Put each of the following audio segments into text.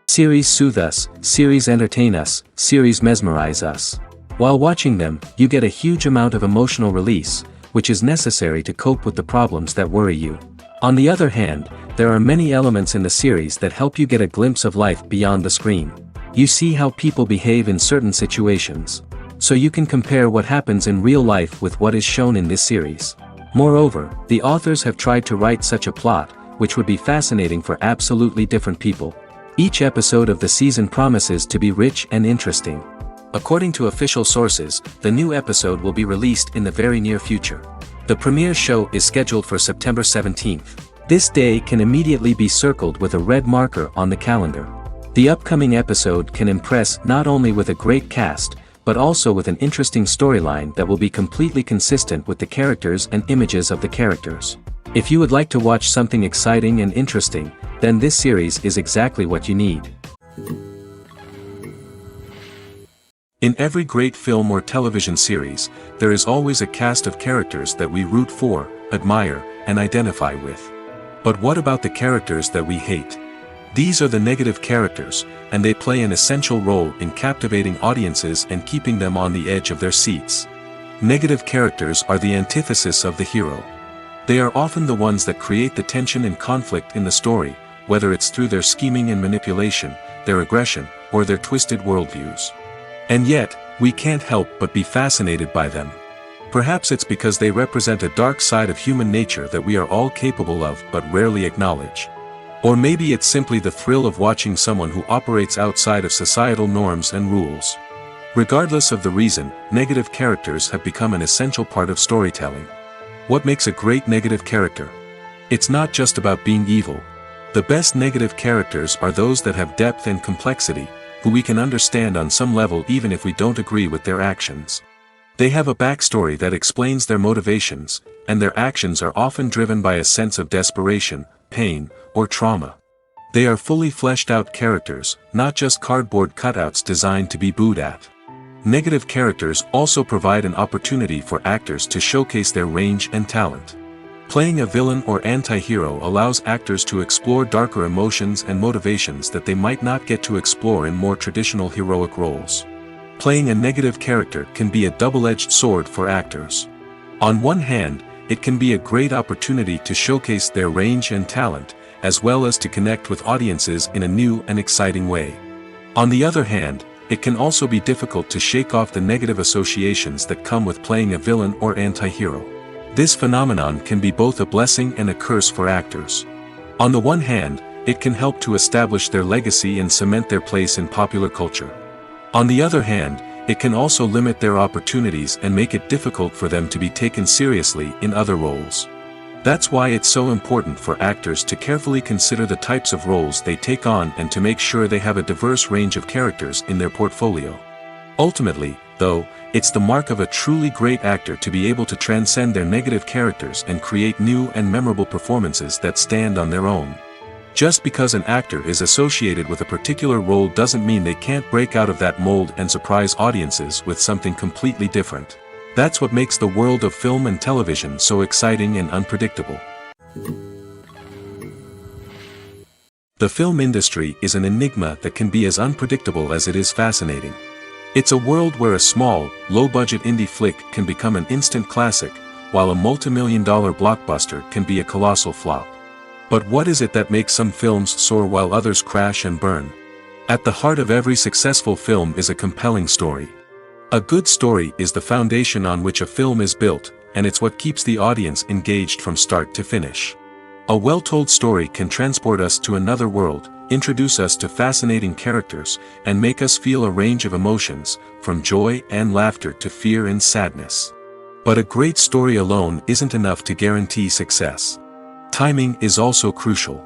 Series soothe us, series entertain us, series mesmerize us. While watching them, you get a huge amount of emotional release, which is necessary to cope with the problems that worry you. On the other hand, there are many elements in the series that help you get a glimpse of life beyond the screen. You see how people behave in certain situations. So you can compare what happens in real life with what is shown in this series. Moreover, the authors have tried to write such a plot, which would be fascinating for absolutely different people. Each episode of the season promises to be rich and interesting. According to official sources, the new episode will be released in the very near future. The premiere show is scheduled for September 17th. This day can immediately be circled with a red marker on the calendar. The upcoming episode can impress not only with a great cast, but also with an interesting storyline that will be completely consistent with the characters and images of the characters. If you would like to watch something exciting and interesting, then this series is exactly what you need. In every great film or television series, there is always a cast of characters that we root for, admire, and identify with. But what about the characters that we hate? These are the negative characters, and they play an essential role in captivating audiences and keeping them on the edge of their seats. Negative characters are the antithesis of the hero. They are often the ones that create the tension and conflict in the story, whether it's through their scheming and manipulation, their aggression, or their twisted worldviews. And yet, we can't help but be fascinated by them. Perhaps it's because they represent a dark side of human nature that we are all capable of but rarely acknowledge. Or maybe it's simply the thrill of watching someone who operates outside of societal norms and rules. Regardless of the reason, negative characters have become an essential part of storytelling. What makes a great negative character? It's not just about being evil. The best negative characters are those that have depth and complexity, who we can understand on some level even if we don't agree with their actions. They have a backstory that explains their motivations, and their actions are often driven by a sense of desperation, pain, or trauma. They are fully fleshed out characters, not just cardboard cutouts designed to be booed at. Negative characters also provide an opportunity for actors to showcase their range and talent. Playing a villain or anti-hero allows actors to explore darker emotions and motivations that they might not get to explore in more traditional heroic roles. Playing a negative character can be a double-edged sword for actors. On one hand, it can be a great opportunity to showcase their range and talent, as well as to connect with audiences in a new and exciting way. On the other hand, it can also be difficult to shake off the negative associations that come with playing a villain or anti-hero. This phenomenon can be both a blessing and a curse for actors. On the one hand, it can help to establish their legacy and cement their place in popular culture. On the other hand, it can also limit their opportunities and make it difficult for them to be taken seriously in other roles. That's why it's so important for actors to carefully consider the types of roles they take on and to make sure they have a diverse range of characters in their portfolio. Ultimately, though, it's the mark of a truly great actor to be able to transcend their negative characters and create new and memorable performances that stand on their own. Just because an actor is associated with a particular role doesn't mean they can't break out of that mold and surprise audiences with something completely different. That's what makes the world of film and television so exciting and unpredictable. The film industry is an enigma that can be as unpredictable as it is fascinating. It's a world where a small, low-budget indie flick can become an instant classic, while a multi-million-dollar blockbuster can be a colossal flop. But what is it that makes some films soar while others crash and burn? At the heart of every successful film is a compelling story. A good story is the foundation on which a film is built, and it's what keeps the audience engaged from start to finish. A well-told story can transport us to another world, introduce us to fascinating characters, and make us feel a range of emotions, from joy and laughter to fear and sadness. But a great story alone isn't enough to guarantee success. Timing is also crucial.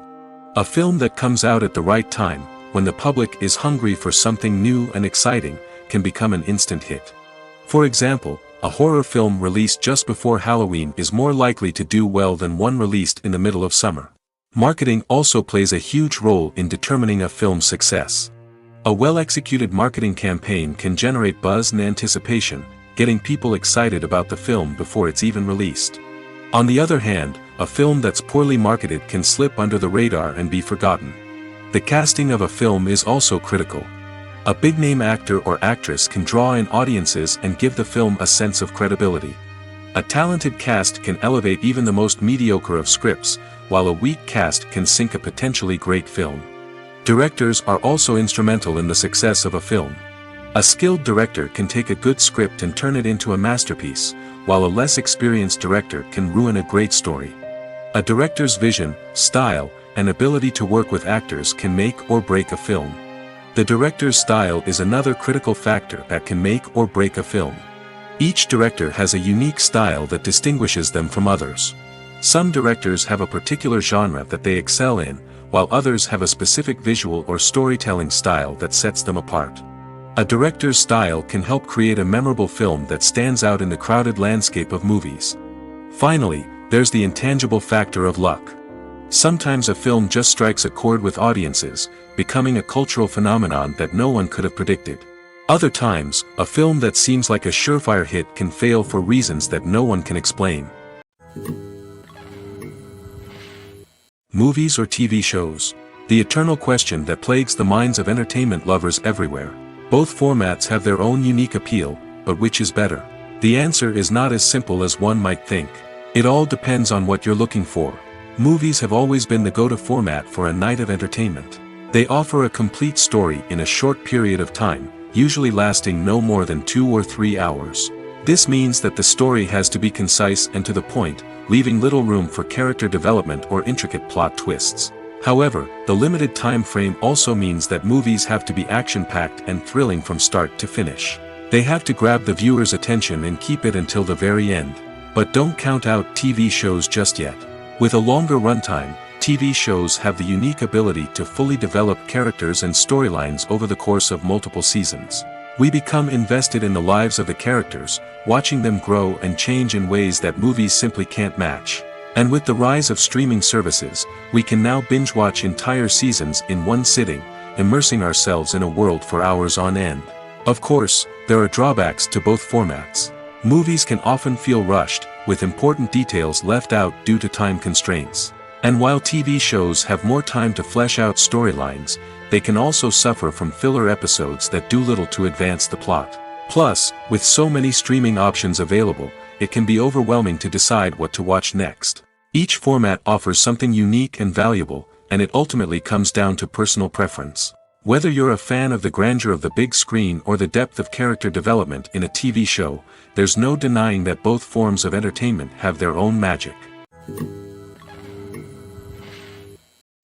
A film that comes out at the right time, when the public is hungry for something new and exciting, can become an instant hit. For example, a horror film released just before Halloween is more likely to do well than one released in the middle of summer. Marketing also plays a huge role in determining a film's success. A well-executed marketing campaign can generate buzz and anticipation, getting people excited about the film before it's even released. On the other hand, a film that's poorly marketed can slip under the radar and be forgotten. The casting of a film is also critical. A big-name actor or actress can draw in audiences and give the film a sense of credibility. A talented cast can elevate even the most mediocre of scripts, while a weak cast can sink a potentially great film. Directors are also instrumental in the success of a film. A skilled director can take a good script and turn it into a masterpiece, while a less experienced director can ruin a great story. A director's vision, style, and ability to work with actors can make or break a film. The director's style is another critical factor that can make or break a film. Each director has a unique style that distinguishes them from others. Some directors have a particular genre that they excel in, while others have a specific visual or storytelling style that sets them apart. A director's style can help create a memorable film that stands out in the crowded landscape of movies. Finally, there's the intangible factor of luck. Sometimes a film just strikes a chord with audiences, becoming a cultural phenomenon that no one could have predicted. Other times, a film that seems like a surefire hit can fail for reasons that no one can explain. Movies or TV shows? The eternal question that plagues the minds of entertainment lovers everywhere. Both formats have their own unique appeal, but which is better? The answer is not as simple as one might think. It all depends on what you're looking for. Movies have always been the go-to format for a night of entertainment. They offer a complete story in a short period of time, usually lasting no more than 2 or 3 hours. This means that the story has to be concise and to the point, leaving little room for character development or intricate plot twists. However, the limited time frame also means that movies have to be action-packed and thrilling from start to finish. They have to grab the viewer's attention and keep it until the very end. But don't count out TV shows just yet. With a longer runtime, TV shows have the unique ability to fully develop characters and storylines over the course of multiple seasons. We become invested in the lives of the characters, watching them grow and change in ways that movies simply can't match. And with the rise of streaming services, we can now binge-watch entire seasons in one sitting, immersing ourselves in a world for hours on end. Of course, there are drawbacks to both formats. Movies can often feel rushed, with important details left out due to time constraints. And while TV shows have more time to flesh out storylines, they can also suffer from filler episodes that do little to advance the plot. Plus, with so many streaming options available, it can be overwhelming to decide what to watch next. Each format offers something unique and valuable, and it ultimately comes down to personal preference. Whether you're a fan of the grandeur of the big screen or the depth of character development in a TV show, there's no denying that both forms of entertainment have their own magic.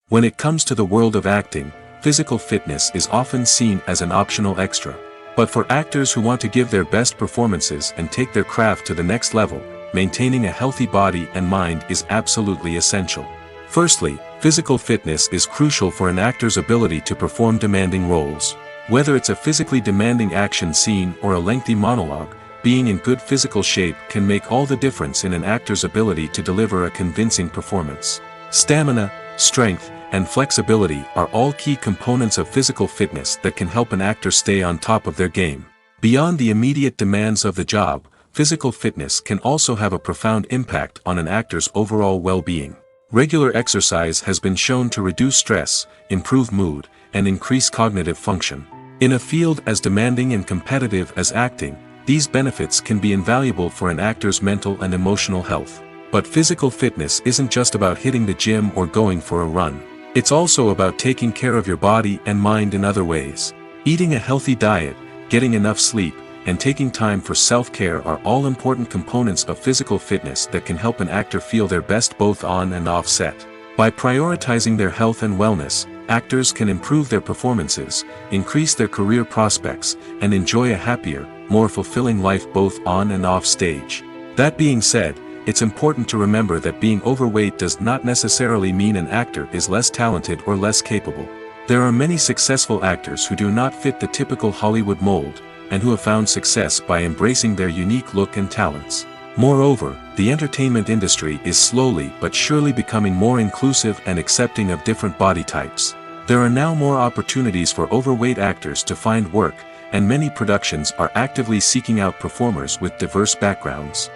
When it comes to the world of acting, physical fitness is often seen as an optional extra. But for actors who want to give their best performances and take their craft to the next level, maintaining a healthy body and mind is absolutely essential. Firstly, physical fitness is crucial for an actor's ability to perform demanding roles. Whether it's a physically demanding action scene or a lengthy monologue, being in good physical shape can make all the difference in an actor's ability to deliver a convincing performance. Stamina, strength, and flexibility are all key components of physical fitness that can help an actor stay on top of their game. Beyond the immediate demands of the job, physical fitness can also have a profound impact on an actor's overall well-being. Regular exercise has been shown to reduce stress, improve mood, and increase cognitive function. In a field as demanding and competitive as acting, these benefits can be invaluable for an actor's mental and emotional health. But physical fitness isn't just about hitting the gym or going for a run. It's also about taking care of your body and mind in other ways. Eating a healthy diet, getting enough sleep, and taking time for self-care are all important components of physical fitness that can help an actor feel their best both on and off set. By prioritizing their health and wellness, actors can improve their performances, increase their career prospects, and enjoy a happier, more fulfilling life both on and off stage. That being said, it's important to remember that being overweight does not necessarily mean an actor is less talented or less capable. There are many successful actors who do not fit the typical Hollywood mold, and who have found success by embracing their unique look and talents. Moreover, the entertainment industry is slowly but surely becoming more inclusive and accepting of different body types. There are now more opportunities for overweight actors to find work, and many productions are actively seeking out performers with diverse backgrounds.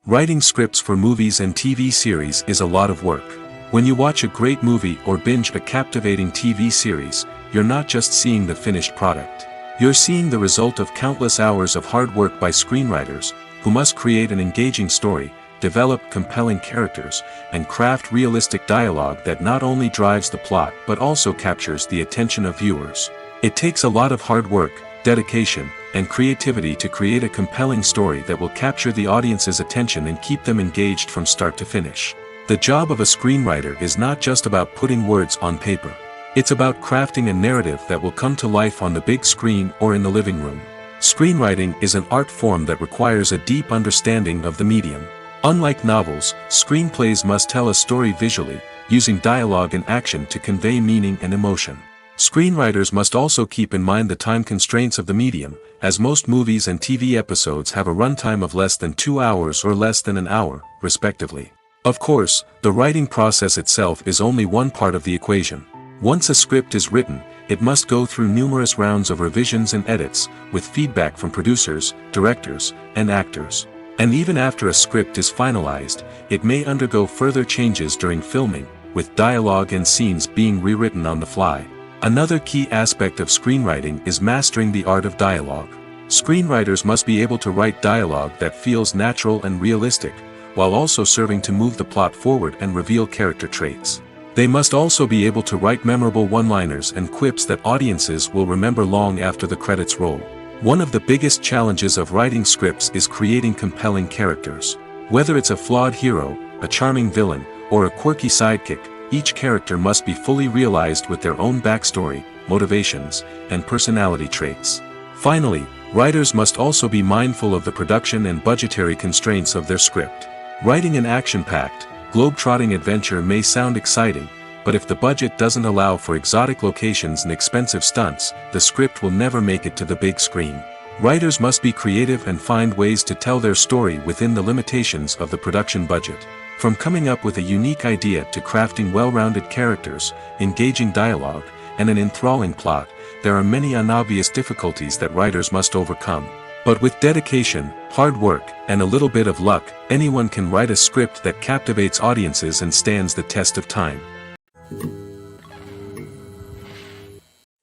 Writing scripts for movies and TV series is a lot of work. When you watch a great movie or binge a captivating TV series, you're not just seeing the finished product. You're seeing the result of countless hours of hard work by screenwriters, who must create an engaging story, develop compelling characters, and craft realistic dialogue that not only drives the plot but also captures the attention of viewers. It takes a lot of hard work, dedication, and creativity to create a compelling story that will capture the audience's attention and keep them engaged from start to finish. The job of a screenwriter is not just about putting words on paper. It's about crafting a narrative that will come to life on the big screen or in the living room. Screenwriting is an art form that requires a deep understanding of the medium. Unlike novels, screenplays must tell a story visually, using dialogue and action to convey meaning and emotion. Screenwriters must also keep in mind the time constraints of the medium, as most movies and TV episodes have a runtime of less than 2 hours or less than an hour, respectively. Of course, the writing process itself is only one part of the equation. Once a script is written, it must go through numerous rounds of revisions and edits, with feedback from producers, directors, and actors. And even after a script is finalized, it may undergo further changes during filming, with dialogue and scenes being rewritten on the fly. Another key aspect of screenwriting is mastering the art of dialogue. Screenwriters must be able to write dialogue that feels natural and realistic, while also serving to move the plot forward and reveal character traits. They must also be able to write memorable one-liners and quips that audiences will remember long after the credits roll. One of the biggest challenges of writing scripts is creating compelling characters. Whether it's a flawed hero, a charming villain, or a quirky sidekick, each character must be fully realized with their own backstory, motivations, and personality traits. Finally, writers must also be mindful of the production and budgetary constraints of their script. Writing an action-packed, globe-trotting adventure may sound exciting, but if the budget doesn't allow for exotic locations and expensive stunts, the script will never make it to the big screen. Writers must be creative and find ways to tell their story within the limitations of the production budget. From coming up with a unique idea to crafting well-rounded characters, engaging dialogue, and an enthralling plot, there are many unobvious difficulties that writers must overcome. But with dedication, hard work, and a little bit of luck, anyone can write a script that captivates audiences and stands the test of time.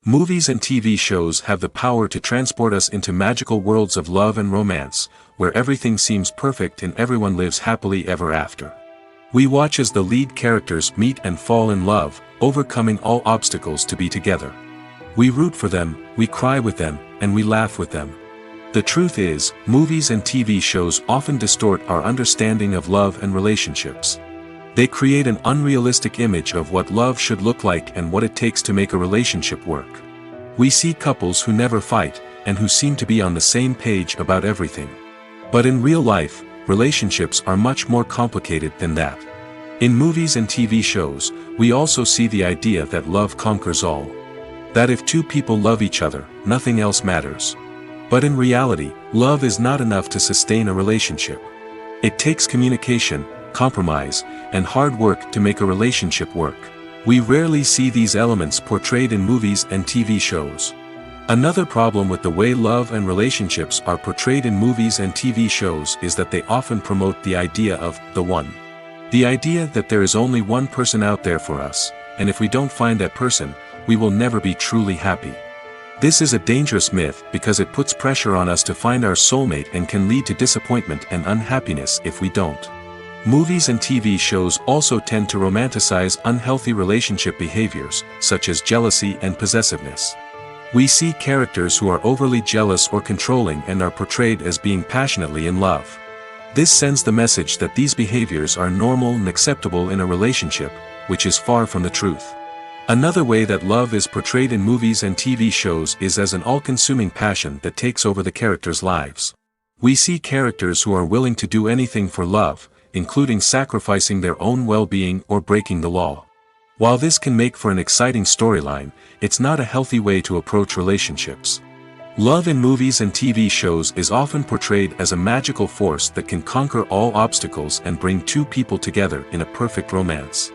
Movies and TV shows have the power to transport us into magical worlds of love and romance, where everything seems perfect and everyone lives happily ever after. We watch as the lead characters meet and fall in love, overcoming all obstacles to be together. We root for them, we cry with them, and we laugh with them. The truth is, movies and TV shows often distort our understanding of love and relationships. They create an unrealistic image of what love should look like and what it takes to make a relationship work. We see couples who never fight, and who seem to be on the same page about everything. But in real life, relationships are much more complicated than that. In movies and TV shows, we also see the idea that love conquers all. That if two people love each other, nothing else matters. But in reality, love is not enough to sustain a relationship. It takes communication, compromise, and hard work to make a relationship work. We rarely see these elements portrayed in movies and TV shows. Another problem with the way love and relationships are portrayed in movies and TV shows is that they often promote the idea of the one. The idea that there is only one person out there for us, and if we don't find that person, we will never be truly happy. This is a dangerous myth because it puts pressure on us to find our soulmate and can lead to disappointment and unhappiness if we don't. Movies and TV shows also tend to romanticize unhealthy relationship behaviors, such as jealousy and possessiveness. We see characters who are overly jealous or controlling and are portrayed as being passionately in love. This sends the message that these behaviors are normal and acceptable in a relationship, which is far from the truth. Another way that love is portrayed in movies and TV shows is as an all-consuming passion that takes over the characters' lives. We see characters who are willing to do anything for love, including sacrificing their own well-being or breaking the law. While this can make for an exciting storyline, it's not a healthy way to approach relationships. Love in movies and TV shows is often portrayed as a magical force that can conquer all obstacles and bring two people together in a perfect romance.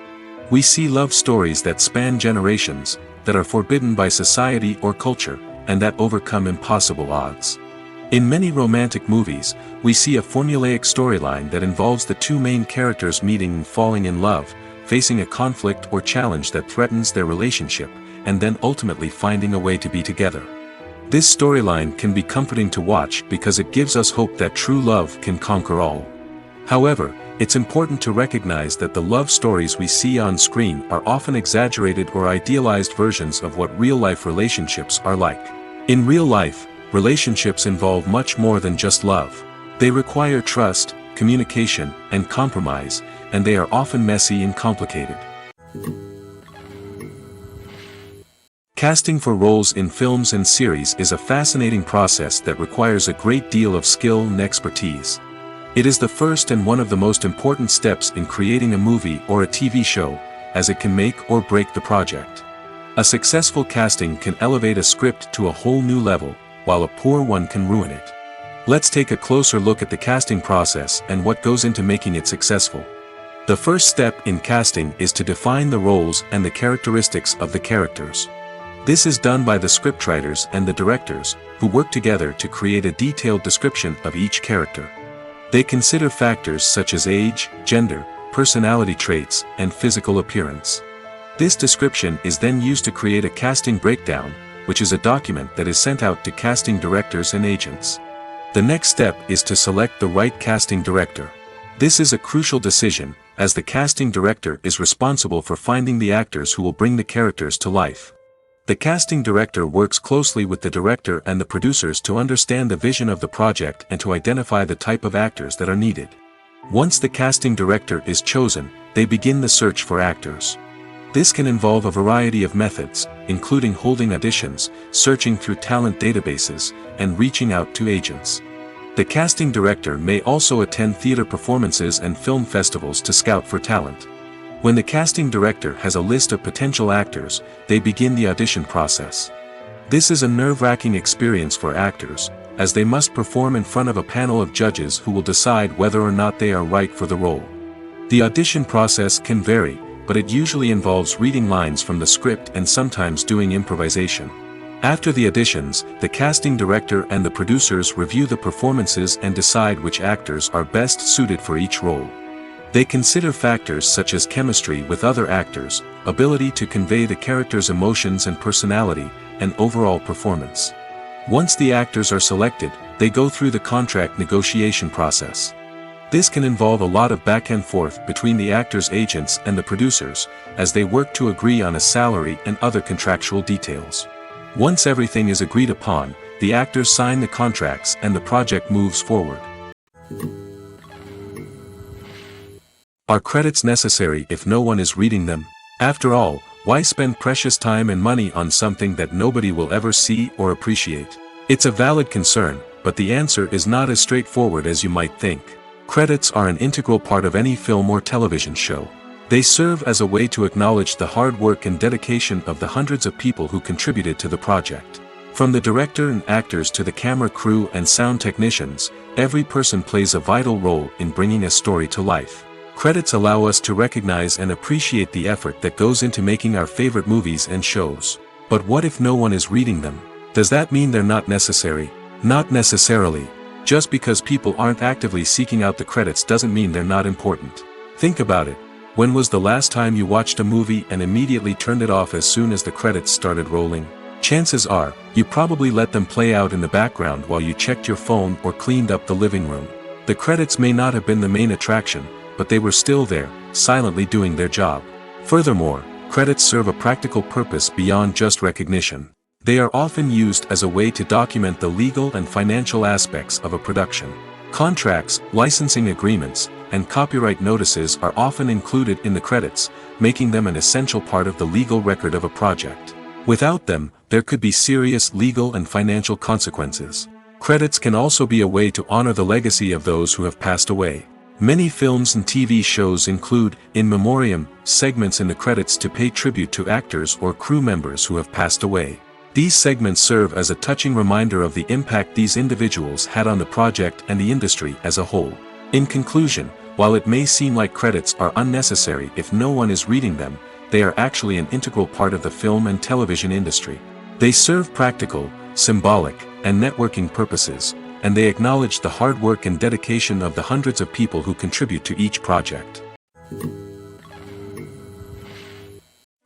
We see love stories that span generations, that are forbidden by society or culture, and that overcome impossible odds. In many romantic movies, we see a formulaic storyline that involves the two main characters meeting and falling in love, facing a conflict or challenge that threatens their relationship, and then ultimately finding a way to be together. This storyline can be comforting to watch because it gives us hope that true love can conquer all. However, it's important to recognize that the love stories we see on screen are often exaggerated or idealized versions of what real-life relationships are like. In real life, relationships involve much more than just love. They require trust, communication, and compromise, and they are often messy and complicated. Casting for roles in films and series is a fascinating process that requires a great deal of skill and expertise. It is the first and one of the most important steps in creating a movie or a TV show, as it can make or break the project. A successful casting can elevate a script to a whole new level, while a poor one can ruin it. Let's take a closer look at the casting process and what goes into making it successful. The first step in casting is to define the roles and the characteristics of the characters. This is done by the scriptwriters and the directors, who work together to create a detailed description of each character. They consider factors such as age, gender, personality traits, and physical appearance. This description is then used to create a casting breakdown, which is a document that is sent out to casting directors and agents. The next step is to select the right casting director. This is a crucial decision, as the casting director is responsible for finding the actors who will bring the characters to life. The casting director works closely with the director and the producers to understand the vision of the project and to identify the type of actors that are needed. Once the casting director is chosen, they begin the search for actors. This can involve a variety of methods, including holding auditions, searching through talent databases, and reaching out to agents. The casting director may also attend theater performances and film festivals to scout for talent. When the casting director has a list of potential actors, they begin the audition process. This is a nerve-wracking experience for actors, as they must perform in front of a panel of judges who will decide whether or not they are right for the role. The audition process can vary, but it usually involves reading lines from the script and sometimes doing improvisation. After the auditions, the casting director and the producers review the performances and decide which actors are best suited for each role. They consider factors such as chemistry with other actors, ability to convey the character's emotions and personality, and overall performance. Once the actors are selected, they go through the contract negotiation process. This can involve a lot of back and forth between the actors' agents and the producers, as they work to agree on a salary and other contractual details. Once everything is agreed upon, the actors sign the contracts and the project moves forward. Are credits necessary if no one is reading them? After all, why spend precious time and money on something that nobody will ever see or appreciate? It's a valid concern, but the answer is not as straightforward as you might think. Credits are an integral part of any film or television show. They serve as a way to acknowledge the hard work and dedication of the hundreds of people who contributed to the project. From the director and actors to the camera crew and sound technicians, every person plays a vital role in bringing a story to life. Credits allow us to recognize and appreciate the effort that goes into making our favorite movies and shows. But what if no one is reading them? Does that mean they're not necessary? Not necessarily. Just because people aren't actively seeking out the credits doesn't mean they're not important. Think about it. When was the last time you watched a movie and immediately turned it off as soon as the credits started rolling? Chances are, you probably let them play out in the background while you checked your phone or cleaned up the living room. The credits may not have been the main attraction, but they were still there, silently doing their job. Furthermore, credits serve a practical purpose beyond just recognition. They are often used as a way to document the legal and financial aspects of a production. Contracts, licensing agreements, and copyright notices are often included in the credits, making them an essential part of the legal record of a project. Without them, there could be serious legal and financial consequences. Credits can also be a way to honor the legacy of those who have passed away. Many films and TV shows include, in memoriam, segments in the credits to pay tribute to actors or crew members who have passed away. These segments serve as a touching reminder of the impact these individuals had on the project and the industry as a whole. In conclusion, while it may seem like credits are unnecessary if no one is reading them, they are actually an integral part of the film and television industry. They serve practical, symbolic, and networking purposes, and they acknowledge the hard work and dedication of the hundreds of people who contribute to each project.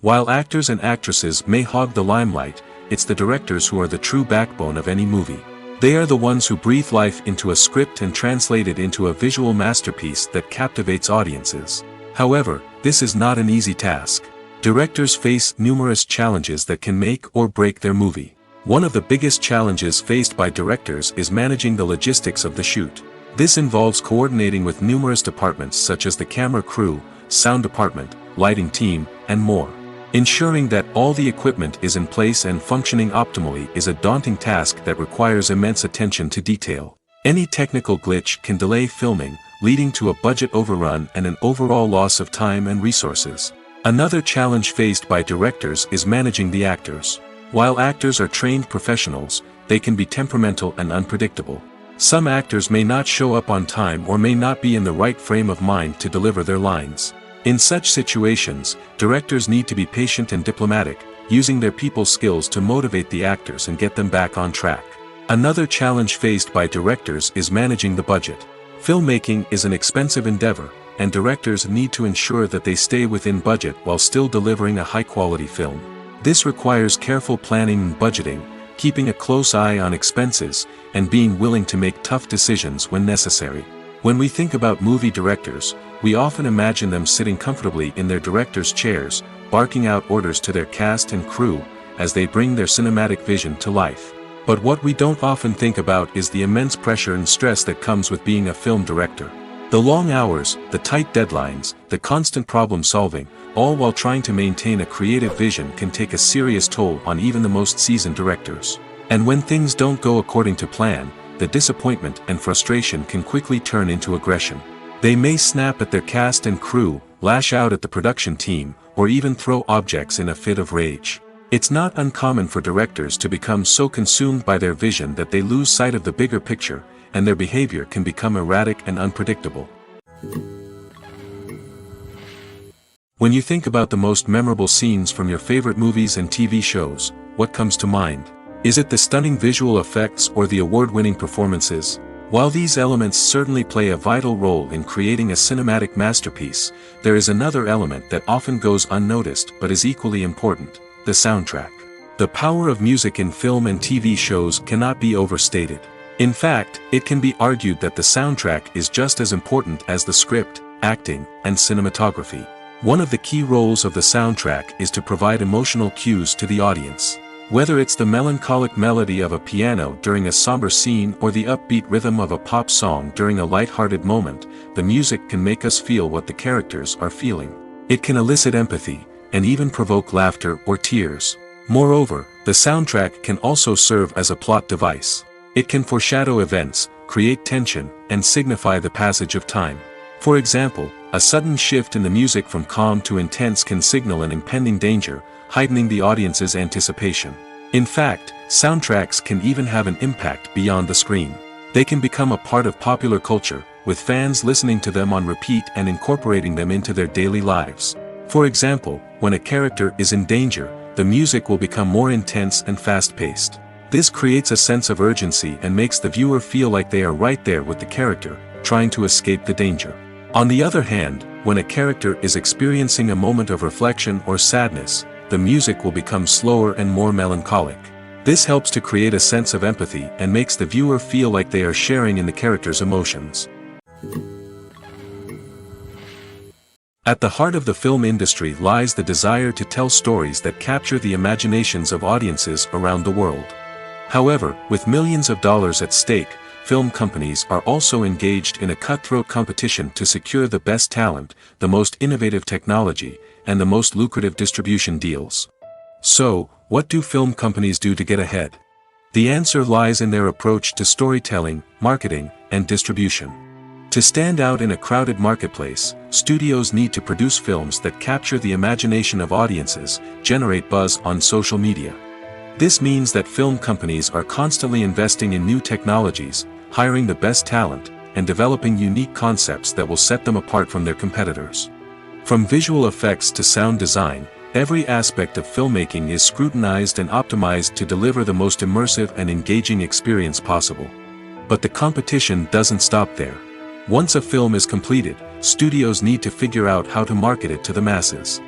While actors and actresses may hog the limelight, it's the directors who are the true backbone of any movie. They are the ones who breathe life into a script and translate it into a visual masterpiece that captivates audiences. However, this is not an easy task. Directors face numerous challenges that can make or break their movie. One of the biggest challenges faced by directors is managing the logistics of the shoot. This involves coordinating with numerous departments such as the camera crew, sound department, lighting team, and more. Ensuring that all the equipment is in place and functioning optimally is a daunting task that requires immense attention to detail. Any technical glitch can delay filming, leading to a budget overrun and an overall loss of time and resources. Another challenge faced by directors is managing the actors. While actors are trained professionals, they can be temperamental and unpredictable. Some actors may not show up on time or may not be in the right frame of mind to deliver their lines. In such situations, directors need to be patient and diplomatic, using their people skills to motivate the actors and get them back on track. Another challenge faced by directors is managing the budget. Filmmaking is an expensive endeavor, and directors need to ensure that they stay within budget while still delivering a high-quality film. This requires careful planning and budgeting, keeping a close eye on expenses, and being willing to make tough decisions when necessary. When we think about movie directors, we often imagine them sitting comfortably in their director's chairs, barking out orders to their cast and crew, as they bring their cinematic vision to life. But what we don't often think about is the immense pressure and stress that comes with being a film director. The long hours, the tight deadlines, the constant problem solving, all while trying to maintain a creative vision can take a serious toll on even the most seasoned directors. And when things don't go according to plan, the disappointment and frustration can quickly turn into aggression. They may snap at their cast and crew, lash out at the production team, or even throw objects in a fit of rage. It's not uncommon for directors to become so consumed by their vision that they lose sight of the bigger picture, and their behavior can become erratic and unpredictable. When you think about the most memorable scenes from your favorite movies and TV shows, what comes to mind? Is it the stunning visual effects or the award-winning performances? While these elements certainly play a vital role in creating a cinematic masterpiece, there is another element that often goes unnoticed but is equally important: the soundtrack. The power of music in film and TV shows cannot be overstated. In fact, it can be argued that the soundtrack is just as important as the script, acting, and cinematography. One of the key roles of the soundtrack is to provide emotional cues to the audience. Whether it's the melancholic melody of a piano during a somber scene or the upbeat rhythm of a pop song during a light-hearted moment, the music can make us feel what the characters are feeling. It can elicit empathy, and even provoke laughter or tears. Moreover, the soundtrack can also serve as a plot device. It can foreshadow events, create tension, and signify the passage of time. For example, a sudden shift in the music from calm to intense can signal an impending danger, heightening the audience's anticipation. In fact, soundtracks can even have an impact beyond the screen. They can become a part of popular culture, with fans listening to them on repeat and incorporating them into their daily lives. For example, when a character is in danger, the music will become more intense and fast-paced. This creates a sense of urgency and makes the viewer feel like they are right there with the character, trying to escape the danger. On the other hand, when a character is experiencing a moment of reflection or sadness, the music will become slower and more melancholic. This helps to create a sense of empathy and makes the viewer feel like they are sharing in the character's emotions. At the heart of the film industry lies the desire to tell stories that capture the imaginations of audiences around the world. However, with millions of dollars at stake, film companies are also engaged in a cutthroat competition to secure the best talent, the most innovative technology, and the most lucrative distribution deals. So, what do film companies do to get ahead? The answer lies in their approach to storytelling, marketing, and distribution. To stand out in a crowded marketplace, studios need to produce films that capture the imagination of audiences, generate buzz on social media. This means that film companies are constantly investing in new technologies, hiring the best talent, and developing unique concepts that will set them apart from their competitors. From visual effects to sound design, every aspect of filmmaking is scrutinized and optimized to deliver the most immersive and engaging experience possible. But the competition doesn't stop there. Once a film is completed, studios need to figure out how to market it to the masses.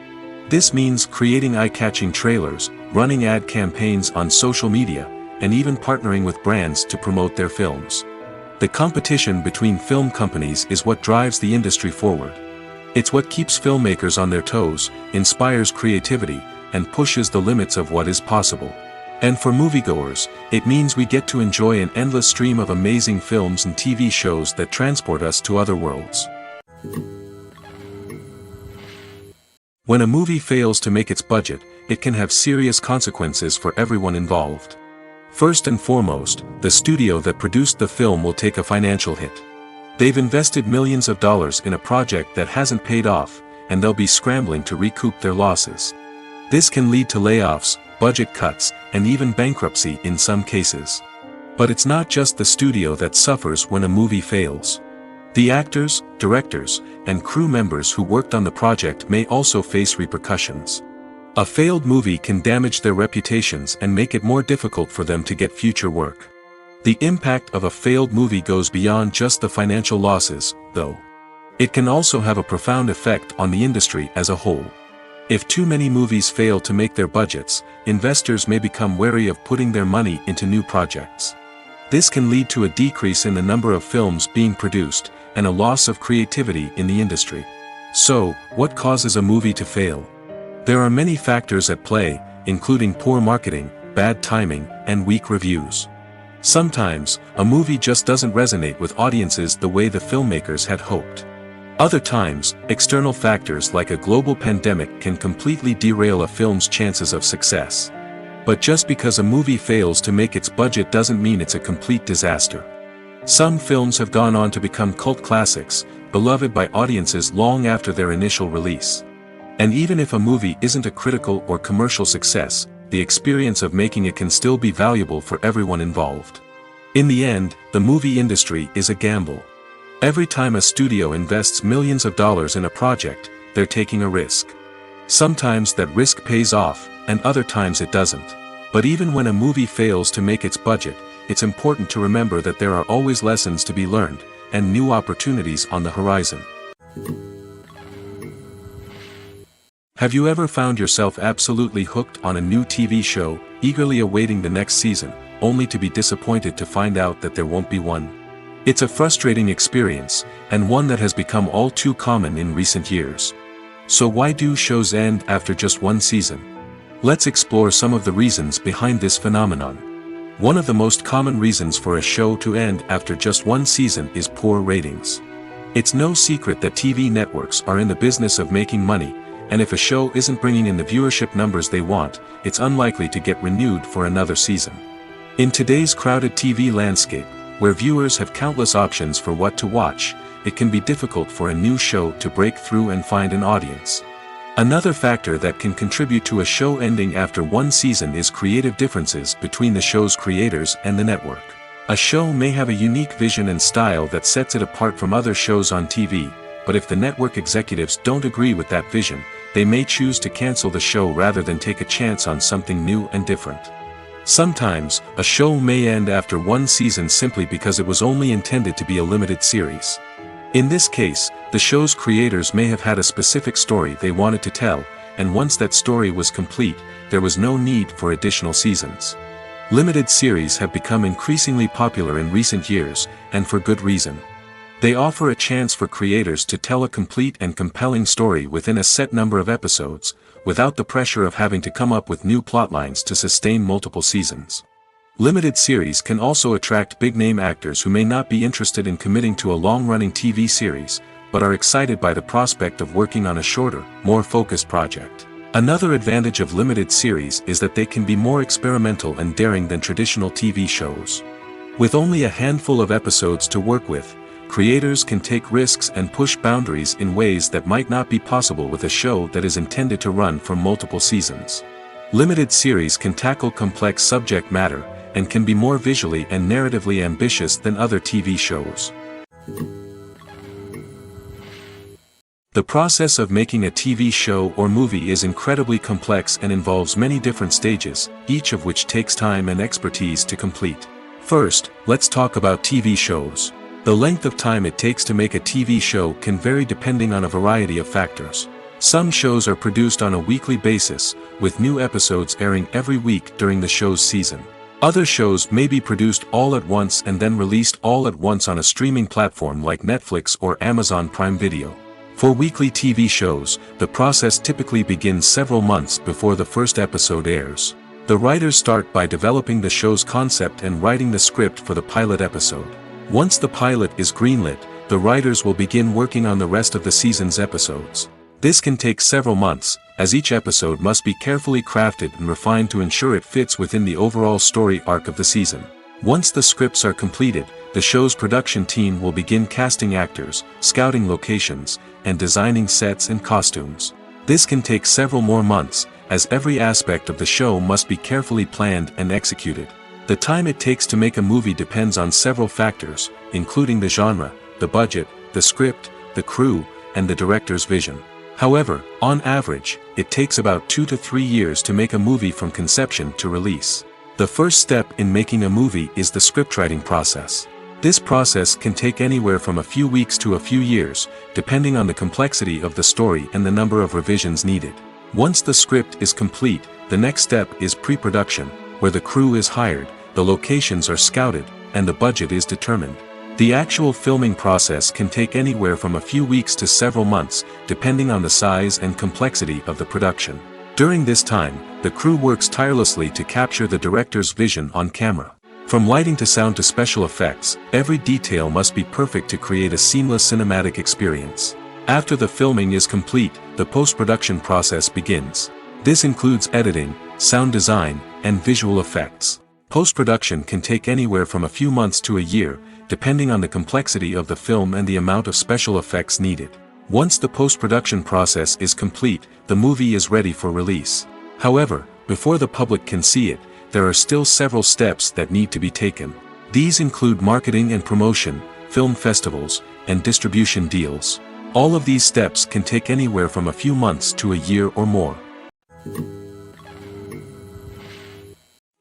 This means creating eye-catching trailers, running ad campaigns on social media, and even partnering with brands to promote their films. The competition between film companies is what drives the industry forward. It's what keeps filmmakers on their toes, inspires creativity, and pushes the limits of what is possible. And for moviegoers, it means we get to enjoy an endless stream of amazing films and TV shows that transport us to other worlds. When a movie fails to make its budget, it can have serious consequences for everyone involved. First and foremost, the studio that produced the film will take a financial hit. They've invested millions of dollars in a project that hasn't paid off, and they'll be scrambling to recoup their losses. This can lead to layoffs, budget cuts, and even bankruptcy in some cases. But it's not just the studio that suffers when a movie fails. The actors, directors, and crew members who worked on the project may also face repercussions. A failed movie can damage their reputations and make it more difficult for them to get future work. The impact of a failed movie goes beyond just the financial losses, though. It can also have a profound effect on the industry as a whole. If too many movies fail to make their budgets, investors may become wary of putting their money into new projects. This can lead to a decrease in the number of films being produced, and a loss of creativity in the industry. So, what causes a movie to fail? There are many factors at play, including poor marketing, bad timing, and weak reviews. Sometimes, a movie just doesn't resonate with audiences the way the filmmakers had hoped. Other times, external factors like a global pandemic can completely derail a film's chances of success. But just because a movie fails to make its budget doesn't mean it's a complete disaster. Some films have gone on to become cult classics, beloved by audiences long after their initial release. And even if a movie isn't a critical or commercial success, the experience of making it can still be valuable for everyone involved. In the end, the movie industry is a gamble. Every time a studio invests millions of dollars in a project, they're taking a risk. Sometimes that risk pays off, and other times it doesn't. But even when a movie fails to make its budget, it's important to remember that there are always lessons to be learned, and new opportunities on the horizon. Have you ever found yourself absolutely hooked on a new TV show, eagerly awaiting the next season, only to be disappointed to find out that there won't be one? It's a frustrating experience, and one that has become all too common in recent years. So why do shows end after just one season? Let's explore some of the reasons behind this phenomenon. One of the most common reasons for a show to end after just one season is poor ratings. It's no secret that TV networks are in the business of making money, and if a show isn't bringing in the viewership numbers they want, it's unlikely to get renewed for another season. In today's crowded TV landscape, where viewers have countless options for what to watch, it can be difficult for a new show to break through and find an audience. Another factor that can contribute to a show ending after one season is creative differences between the show's creators and the network. A show may have a unique vision and style that sets it apart from other shows on TV, but if the network executives don't agree with that vision, they may choose to cancel the show rather than take a chance on something new and different. Sometimes, a show may end after one season simply because it was only intended to be a limited series. In this case, the show's creators may have had a specific story they wanted to tell, and once that story was complete, there was no need for additional seasons. Limited series have become increasingly popular in recent years, and for good reason. They offer a chance for creators to tell a complete and compelling story within a set number of episodes, without the pressure of having to come up with new plotlines to sustain multiple seasons. Limited series can also attract big-name actors who may not be interested in committing to a long-running TV series, but are excited by the prospect of working on a shorter, more focused project. Another advantage of limited series is that they can be more experimental and daring than traditional TV shows. With only a handful of episodes to work with, creators can take risks and push boundaries in ways that might not be possible with a show that is intended to run for multiple seasons. Limited series can tackle complex subject matter, and can be more visually and narratively ambitious than other TV shows. The process of making a TV show or movie is incredibly complex and involves many different stages, each of which takes time and expertise to complete. First, let's talk about TV shows. The length of time it takes to make a TV show can vary depending on a variety of factors. Some shows are produced on a weekly basis, with new episodes airing every week during the show's season. Other shows may be produced all at once and then released all at once on a streaming platform like Netflix or Amazon Prime Video. For weekly TV shows, the process typically begins several months before the first episode airs. The writers start by developing the show's concept and writing the script for the pilot episode. Once the pilot is greenlit, the writers will begin working on the rest of the season's episodes. This can take several months, as each episode must be carefully crafted and refined to ensure it fits within the overall story arc of the season. Once the scripts are completed, the show's production team will begin casting actors, scouting locations, and designing sets and costumes. This can take several more months, as every aspect of the show must be carefully planned and executed. The time it takes to make a movie depends on several factors, including the genre, the budget, the script, the crew, and the director's vision. However, on average, it takes about 2 to 3 years to make a movie from conception to release. The first step in making a movie is the scriptwriting process. This process can take anywhere from a few weeks to a few years, depending on the complexity of the story and the number of revisions needed. Once the script is complete, the next step is pre-production, where the crew is hired, the locations are scouted, and the budget is determined. The actual filming process can take anywhere from a few weeks to several months, depending on the size and complexity of the production. During this time, the crew works tirelessly to capture the director's vision on camera. From lighting to sound to special effects, every detail must be perfect to create a seamless cinematic experience. After the filming is complete, the post-production process begins. This includes editing, sound design, and visual effects. Post-production can take anywhere from a few months to a year, depending on the complexity of the film and the amount of special effects needed. Once the post-production process is complete, the movie is ready for release. However, before the public can see it, there are still several steps that need to be taken. These include marketing and promotion, film festivals, and distribution deals. All of these steps can take anywhere from a few months to a year or more.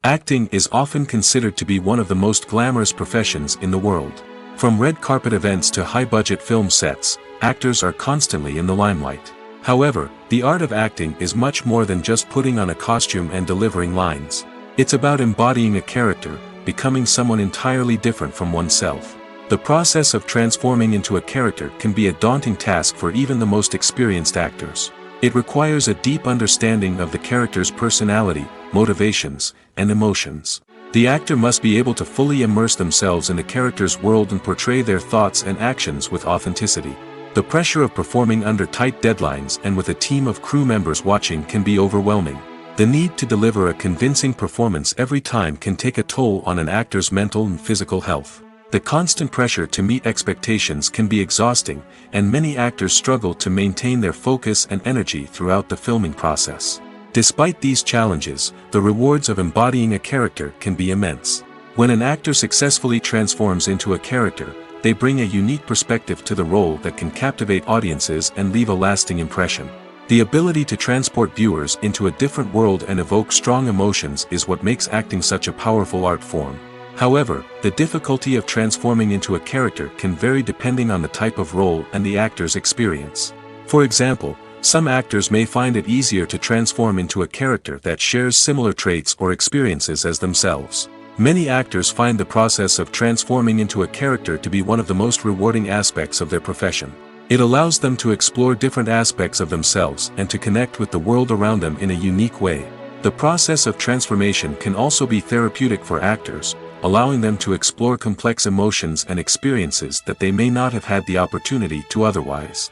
Acting is often considered to be one of the most glamorous professions in the world. From red carpet events to high-budget film sets, actors are constantly in the limelight. However, the art of acting is much more than just putting on a costume and delivering lines. It's about embodying a character, becoming someone entirely different from oneself. The process of transforming into a character can be a daunting task for even the most experienced actors. It requires a deep understanding of the character's personality, motivations, and emotions. The actor must be able to fully immerse themselves in the character's world and portray their thoughts and actions with authenticity. The pressure of performing under tight deadlines and with a team of crew members watching can be overwhelming. The need to deliver a convincing performance every time can take a toll on an actor's mental and physical health. The constant pressure to meet expectations can be exhausting, and many actors struggle to maintain their focus and energy throughout the filming process. Despite these challenges, the rewards of embodying a character can be immense. When an actor successfully transforms into a character, they bring a unique perspective to the role that can captivate audiences and leave a lasting impression. The ability to transport viewers into a different world and evoke strong emotions is what makes acting such a powerful art form. However, the difficulty of transforming into a character can vary depending on the type of role and the actor's experience. For example, some actors may find it easier to transform into a character that shares similar traits or experiences as themselves. Many actors find the process of transforming into a character to be one of the most rewarding aspects of their profession. It allows them to explore different aspects of themselves and to connect with the world around them in a unique way. The process of transformation can also be therapeutic for actors, allowing them to explore complex emotions and experiences that they may not have had the opportunity to otherwise.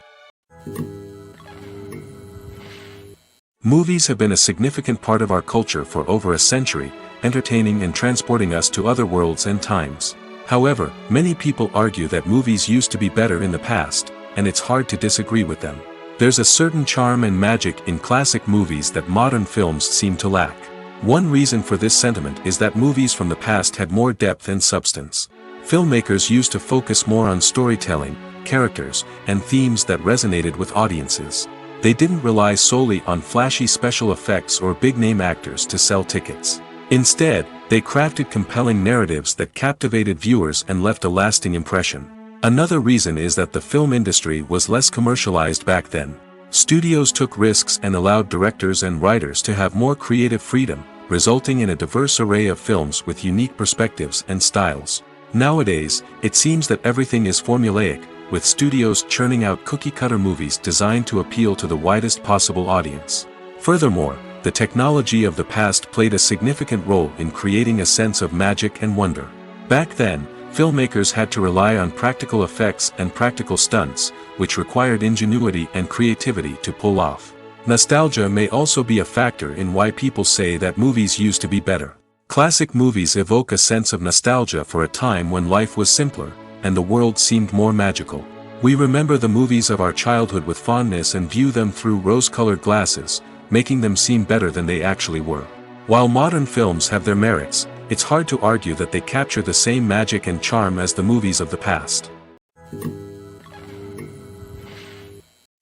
Movies have been a significant part of our culture for over a century, entertaining and transporting us to other worlds and times. However, many people argue that movies used to be better in the past, and it's hard to disagree with them. There's a certain charm and magic in classic movies that modern films seem to lack. One reason for this sentiment is that movies from the past had more depth and substance. Filmmakers used to focus more on storytelling, characters, and themes that resonated with audiences. They didn't rely solely on flashy special effects or big-name actors to sell tickets. Instead, they crafted compelling narratives that captivated viewers and left a lasting impression. Another reason is that the film industry was less commercialized back then. Studios took risks and allowed directors and writers to have more creative freedom, resulting in a diverse array of films with unique perspectives and styles. Nowadays, it seems that everything is formulaic, with studios churning out cookie-cutter movies designed to appeal to the widest possible audience. Furthermore, the technology of the past played a significant role in creating a sense of magic and wonder. Back then, filmmakers had to rely on practical effects and practical stunts, which required ingenuity and creativity to pull off. Nostalgia may also be a factor in why people say that movies used to be better. Classic movies evoke a sense of nostalgia for a time when life was simpler, and the world seemed more magical. We remember the movies of our childhood with fondness and view them through rose-colored glasses, making them seem better than they actually were. While modern films have their merits, it's hard to argue that they capture the same magic and charm as the movies of the past.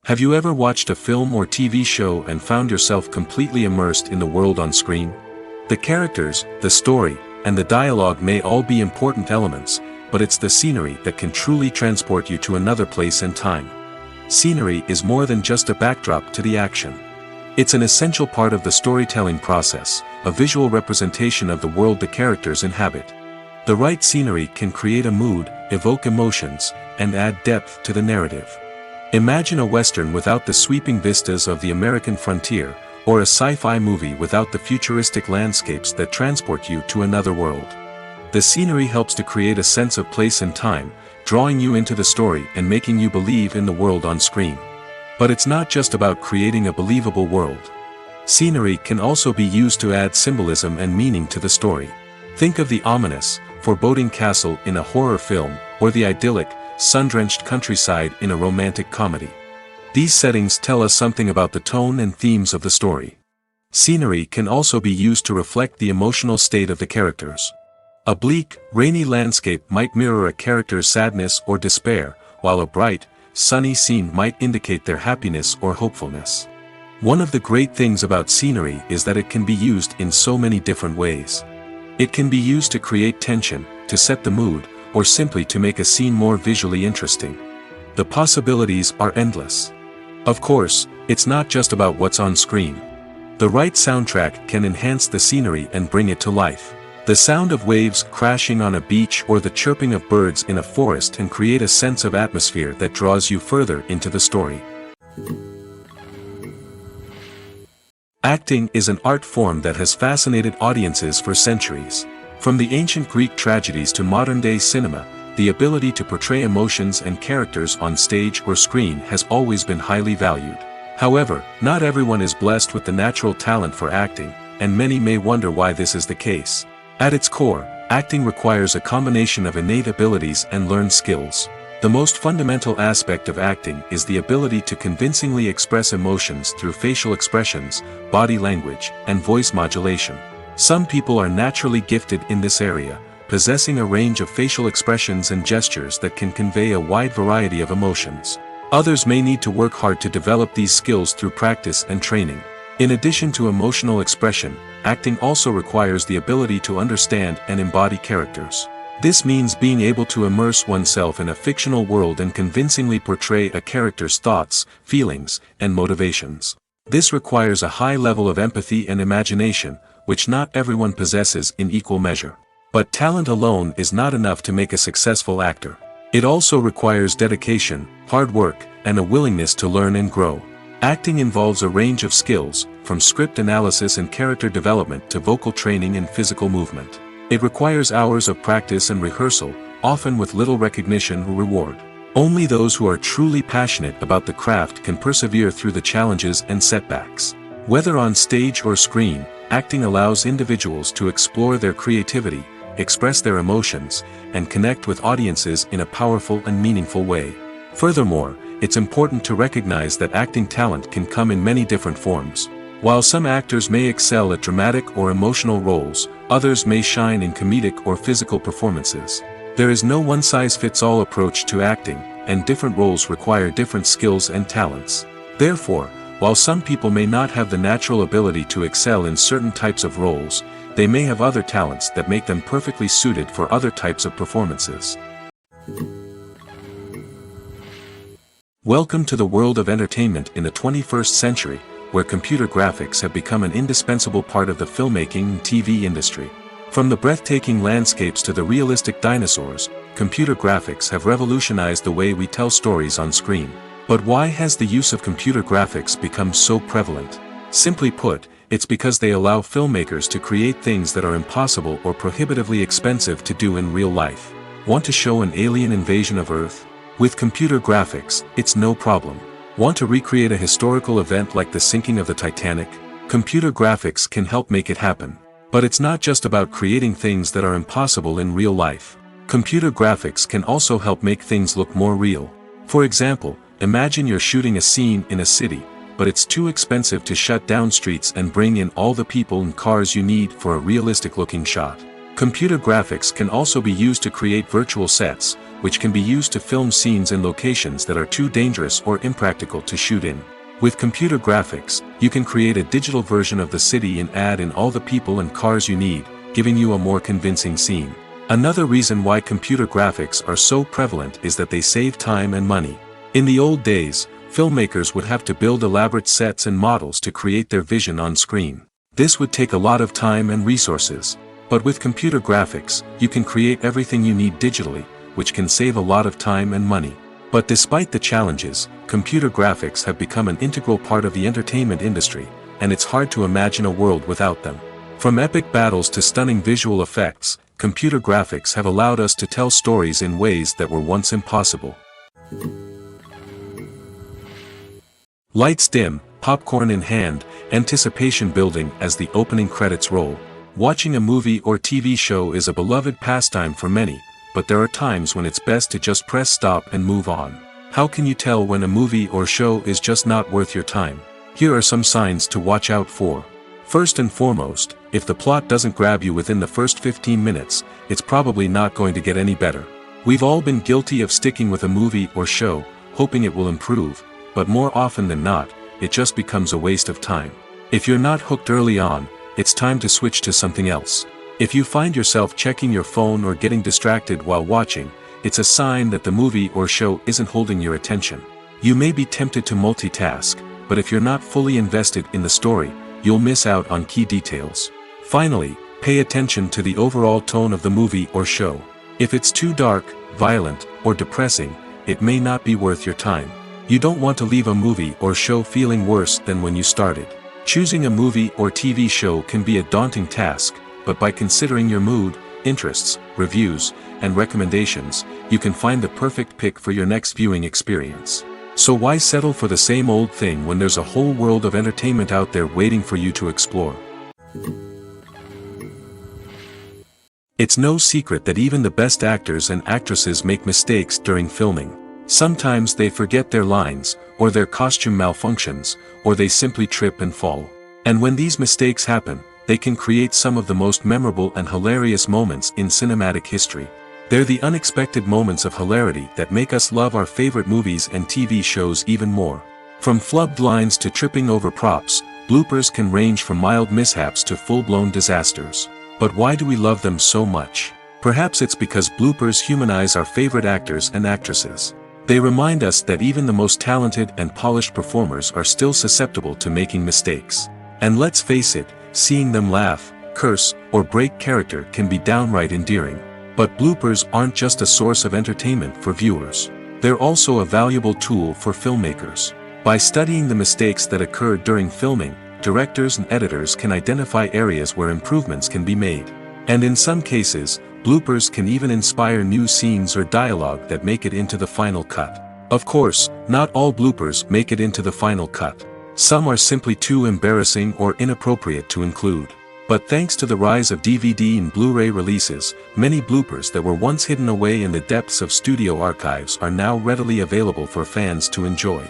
Have you ever watched a film or TV show and found yourself completely immersed in the world on screen? The characters, the story, and the dialogue may all be important elements, but it's the scenery that can truly transport you to another place and time. Scenery is more than just a backdrop to the action. It's an essential part of the storytelling process, a visual representation of the world the characters inhabit. The right scenery can create a mood, evoke emotions, and add depth to the narrative. Imagine a Western without the sweeping vistas of the American frontier, or a sci-fi movie without the futuristic landscapes that transport you to another world. The scenery helps to create a sense of place and time, drawing you into the story and making you believe in the world on screen. But it's not just about creating a believable world. Scenery can also be used to add symbolism and meaning to the story. Think of the ominous, foreboding castle in a horror film, or the idyllic, sun-drenched countryside in a romantic comedy. These settings tell us something about the tone and themes of the story. Scenery can also be used to reflect the emotional state of the characters. A bleak, rainy landscape might mirror a character's sadness or despair, while a bright, sunny scene might indicate their happiness or hopefulness. One of the great things about scenery is that it can be used in so many different ways. It can be used to create tension, to set the mood, or simply to make a scene more visually interesting. The possibilities are endless. Of course, it's not just about what's on screen. The right soundtrack can enhance the scenery and bring it to life. The sound of waves crashing on a beach or the chirping of birds in a forest can create a sense of atmosphere that draws you further into the story. Acting is an art form that has fascinated audiences for centuries. From the ancient Greek tragedies to modern-day cinema, the ability to portray emotions and characters on stage or screen has always been highly valued. However, not everyone is blessed with the natural talent for acting, and many may wonder why this is the case. At its core, acting requires a combination of innate abilities and learned skills. The most fundamental aspect of acting is the ability to convincingly express emotions through facial expressions, body language, and voice modulation. Some people are naturally gifted in this area, possessing a range of facial expressions and gestures that can convey a wide variety of emotions. Others may need to work hard to develop these skills through practice and training. In addition to emotional expression, acting also requires the ability to understand and embody characters. This means being able to immerse oneself in a fictional world and convincingly portray a character's thoughts, feelings, and motivations. This requires a high level of empathy and imagination, which not everyone possesses in equal measure. But talent alone is not enough to make a successful actor. It also requires dedication, hard work, and a willingness to learn and grow. Acting involves a range of skills, from script analysis and character development to vocal training and physical movement. It requires hours of practice and rehearsal, often with little recognition or reward. Only those who are truly passionate about the craft can persevere through the challenges and setbacks. Whether on stage or screen, acting allows individuals to explore their creativity, express their emotions, and connect with audiences in a powerful and meaningful way. Furthermore, it's important to recognize that acting talent can come in many different forms. While some actors may excel at dramatic or emotional roles, others may shine in comedic or physical performances. There is no one-size-fits-all approach to acting, and different roles require different skills and talents. Therefore, while some people may not have the natural ability to excel in certain types of roles, they may have other talents that make them perfectly suited for other types of performances. Welcome to the world of entertainment in the 21st century, where computer graphics have become an indispensable part of the filmmaking and TV industry. From the breathtaking landscapes to the realistic dinosaurs, computer graphics have revolutionized the way we tell stories on screen. But why has the use of computer graphics become so prevalent? Simply put, it's because they allow filmmakers to create things that are impossible or prohibitively expensive to do in real life. Want to show an alien invasion of Earth? With computer graphics, it's no problem. Want to recreate a historical event like the sinking of the Titanic? Computer graphics can help make it happen. But it's not just about creating things that are impossible in real life. Computer graphics can also help make things look more real. For example, imagine you're shooting a scene in a city, but it's too expensive to shut down streets and bring in all the people and cars you need for a realistic-looking shot. Computer graphics can also be used to create virtual sets, which can be used to film scenes in locations that are too dangerous or impractical to shoot in. With computer graphics, you can create a digital version of the city and add in all the people and cars you need, giving you a more convincing scene. Another reason why computer graphics are so prevalent is that they save time and money. In the old days, filmmakers would have to build elaborate sets and models to create their vision on screen. This would take a lot of time and resources. But with computer graphics, you can create everything you need digitally, which can save a lot of time and money. But despite the challenges, computer graphics have become an integral part of the entertainment industry, and it's hard to imagine a world without them. From epic battles to stunning visual effects, computer graphics have allowed us to tell stories in ways that were once impossible. Lights dim, popcorn in hand, anticipation building as the opening credits roll. Watching a movie or TV show is a beloved pastime for many, but there are times when it's best to just press stop and move on. How can you tell when a movie or show is just not worth your time? Here are some signs to watch out for. First and foremost, if the plot doesn't grab you within the first 15 minutes, it's probably not going to get any better. We've all been guilty of sticking with a movie or show, hoping it will improve, but more often than not, it just becomes a waste of time. If you're not hooked early on, it's time to switch to something else. If you find yourself checking your phone or getting distracted while watching, it's a sign that the movie or show isn't holding your attention. You may be tempted to multitask, but if you're not fully invested in the story, you'll miss out on key details. Finally, pay attention to the overall tone of the movie or show. If it's too dark, violent, or depressing, it may not be worth your time. You don't want to leave a movie or show feeling worse than when you started. Choosing a movie or TV show can be a daunting task, but by considering your mood, interests, reviews, and recommendations, you can find the perfect pick for your next viewing experience. So why settle for the same old thing when there's a whole world of entertainment out there waiting for you to explore? It's no secret that even the best actors and actresses make mistakes during filming. Sometimes they forget their lines, or their costume malfunctions, or they simply trip and fall. And when these mistakes happen, they can create some of the most memorable and hilarious moments in cinematic history. They're the unexpected moments of hilarity that make us love our favorite movies and TV shows even more. From flubbed lines to tripping over props, bloopers can range from mild mishaps to full-blown disasters. But why do we love them so much? Perhaps it's because bloopers humanize our favorite actors and actresses. They remind us that even the most talented and polished performers are still susceptible to making mistakes. And let's face it, seeing them laugh, curse, or break character can be downright endearing. But bloopers aren't just a source of entertainment for viewers. They're also a valuable tool for filmmakers. By studying the mistakes that occurred during filming, directors and editors can identify areas where improvements can be made. And in some cases, bloopers can even inspire new scenes or dialogue that make it into the final cut. Of course, not all bloopers make it into the final cut. Some are simply too embarrassing or inappropriate to include. But thanks to the rise of DVD and Blu-ray releases, many bloopers that were once hidden away in the depths of studio archives are now readily available for fans to enjoy.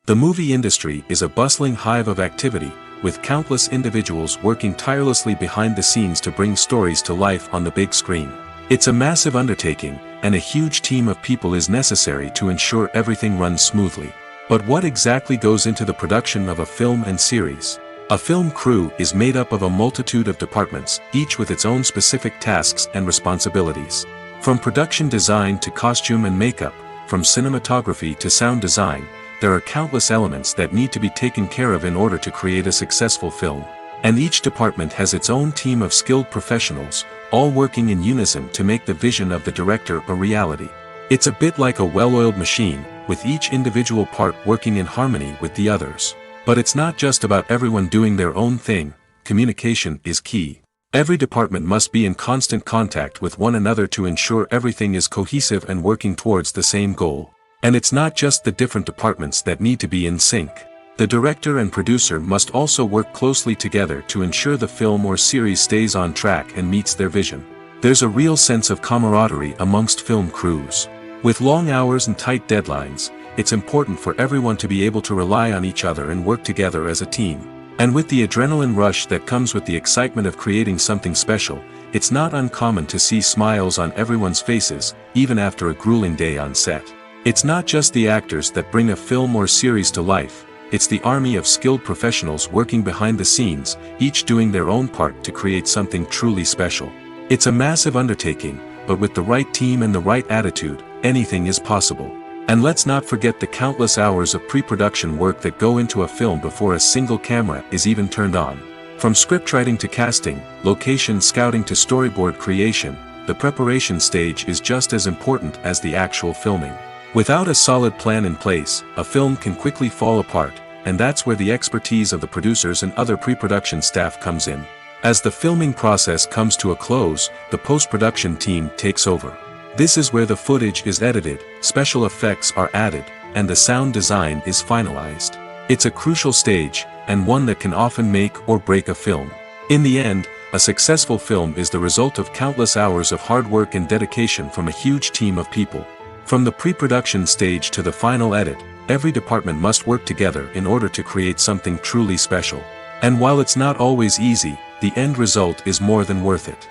The movie industry is a bustling hive of activity, with countless individuals working tirelessly behind the scenes to bring stories to life on the big screen. It's a massive undertaking, and a huge team of people is necessary to ensure everything runs smoothly. But what exactly goes into the production of a film and series? A film crew is made up of a multitude of departments, each with its own specific tasks and responsibilities. From production design to costume and makeup, from cinematography to sound design, there are countless elements that need to be taken care of in order to create a successful film. And each department has its own team of skilled professionals, all working in unison to make the vision of the director a reality. It's a bit like a well-oiled machine, with each individual part working in harmony with the others. But it's not just about everyone doing their own thing. Communication is key. Every department must be in constant contact with one another to ensure everything is cohesive and working towards the same goal. And it's not just the different departments that need to be in sync. The director and producer must also work closely together to ensure the film or series stays on track and meets their vision. There's a real sense of camaraderie amongst film crews. With long hours and tight deadlines, it's important for everyone to be able to rely on each other and work together as a team. And with the adrenaline rush that comes with the excitement of creating something special, it's not uncommon to see smiles on everyone's faces, even after a grueling day on set. It's not just the actors that bring a film or series to life, it's the army of skilled professionals working behind the scenes, each doing their own part to create something truly special. It's a massive undertaking, but with the right team and the right attitude, anything is possible. And let's not forget the countless hours of pre-production work that go into a film before a single camera is even turned on. From scriptwriting to casting, location scouting to storyboard creation, the preparation stage is just as important as the actual filming. Without a solid plan in place, a film can quickly fall apart, and that's where the expertise of the producers and other pre-production staff comes in. As the filming process comes to a close, the post-production team takes over. This is where the footage is edited, special effects are added, and the sound design is finalized. It's a crucial stage, and one that can often make or break a film. In the end, a successful film is the result of countless hours of hard work and dedication from a huge team of people. From the pre-production stage to the final edit, every department must work together in order to create something truly special. And while it's not always easy, the end result is more than worth it.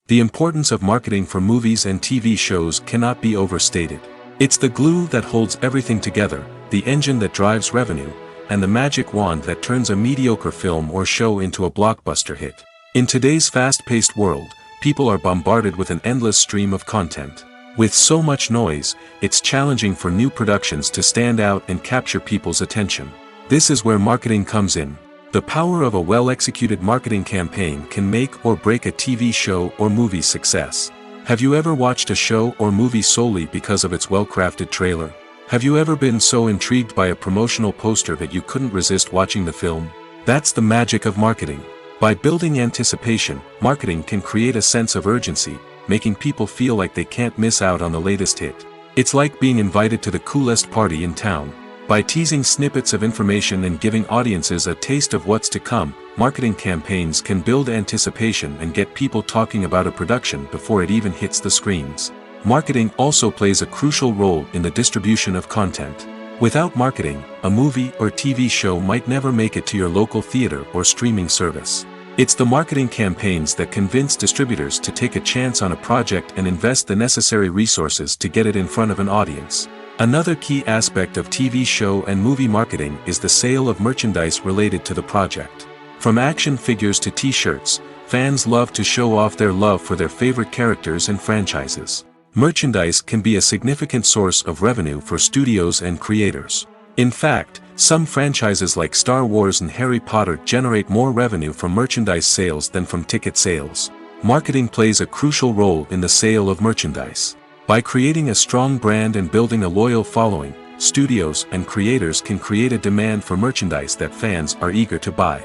The importance of marketing for movies and TV shows cannot be overstated. It's the glue that holds everything together, the engine that drives revenue, and the magic wand that turns a mediocre film or show into a blockbuster hit. In today's fast-paced world, people are bombarded with an endless stream of content. With so much noise, it's challenging for new productions to stand out and capture people's attention. This is where marketing comes in. The power of a well-executed marketing campaign can make or break a TV show or movie's success. Have you ever watched a show or movie solely because of its well-crafted trailer? Have you ever been so intrigued by a promotional poster that you couldn't resist watching the film? That's the magic of marketing. By building anticipation, marketing can create a sense of urgency, making people feel like they can't miss out on the latest hit. It's like being invited to the coolest party in town. By teasing snippets of information and giving audiences a taste of what's to come, marketing campaigns can build anticipation and get people talking about a production before it even hits the screens. Marketing also plays a crucial role in the distribution of content. Without marketing, a movie or TV show might never make it to your local theater or streaming service. It's the marketing campaigns that convince distributors to take a chance on a project and invest the necessary resources to get it in front of an audience. Another key aspect of TV show and movie marketing is the sale of merchandise related to the project. From action figures to t-shirts, fans love to show off their love for their favorite characters and franchises. Merchandise can be a significant source of revenue for studios and creators. In fact, some franchises like Star Wars and Harry Potter generate more revenue from merchandise sales than from ticket sales. Marketing plays a crucial role in the sale of merchandise. By creating a strong brand and building a loyal following, studios and creators can create a demand for merchandise that fans are eager to buy.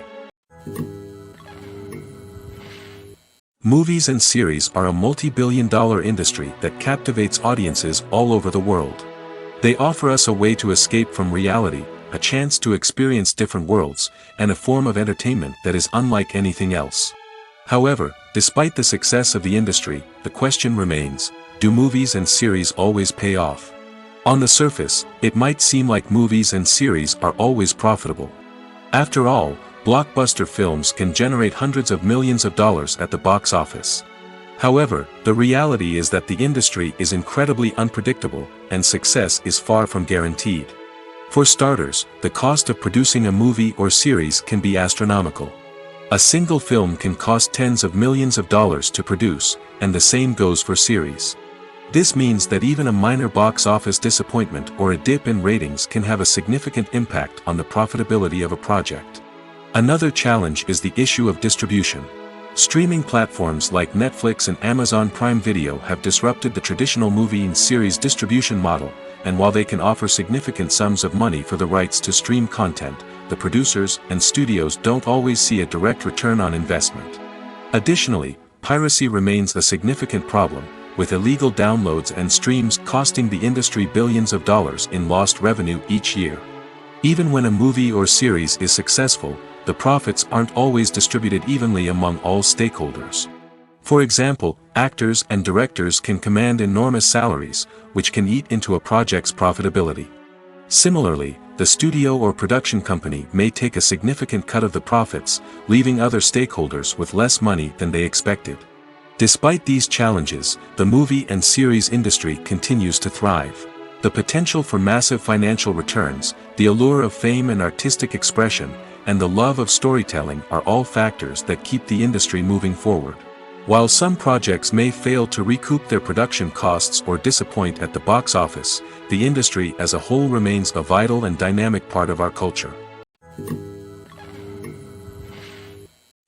Movies and series are a multi-billion-dollar industry that captivates audiences all over the world. They offer us a way to escape from reality, a chance to experience different worlds, and a form of entertainment that is unlike anything else. However, despite the success of the industry, the question remains, do movies and series always pay off? On the surface, it might seem like movies and series are always profitable. After all, blockbuster films can generate hundreds of millions of dollars at the box office. However, the reality is that the industry is incredibly unpredictable, and success is far from guaranteed. For starters, the cost of producing a movie or series can be astronomical. A single film can cost tens of millions of dollars to produce, and the same goes for series. This means that even a minor box office disappointment or a dip in ratings can have a significant impact on the profitability of a project. Another challenge is the issue of distribution. Streaming platforms like Netflix and Amazon Prime Video have disrupted the traditional movie and series distribution model, and while they can offer significant sums of money for the rights to stream content, the producers and studios don't always see a direct return on investment. Additionally, piracy remains a significant problem, with illegal downloads and streams costing the industry billions of dollars in lost revenue each year. Even when a movie or series is successful, the profits aren't always distributed evenly among all stakeholders. For example, actors and directors can command enormous salaries, which can eat into a project's profitability. Similarly, the studio or production company may take a significant cut of the profits, leaving other stakeholders with less money than they expected. Despite these challenges, the movie and series industry continues to thrive. The potential for massive financial returns, the allure of fame and artistic expression, and the love of storytelling are all factors that keep the industry moving forward. While some projects may fail to recoup their production costs or disappoint at the box office, the industry as a whole remains a vital and dynamic part of our culture.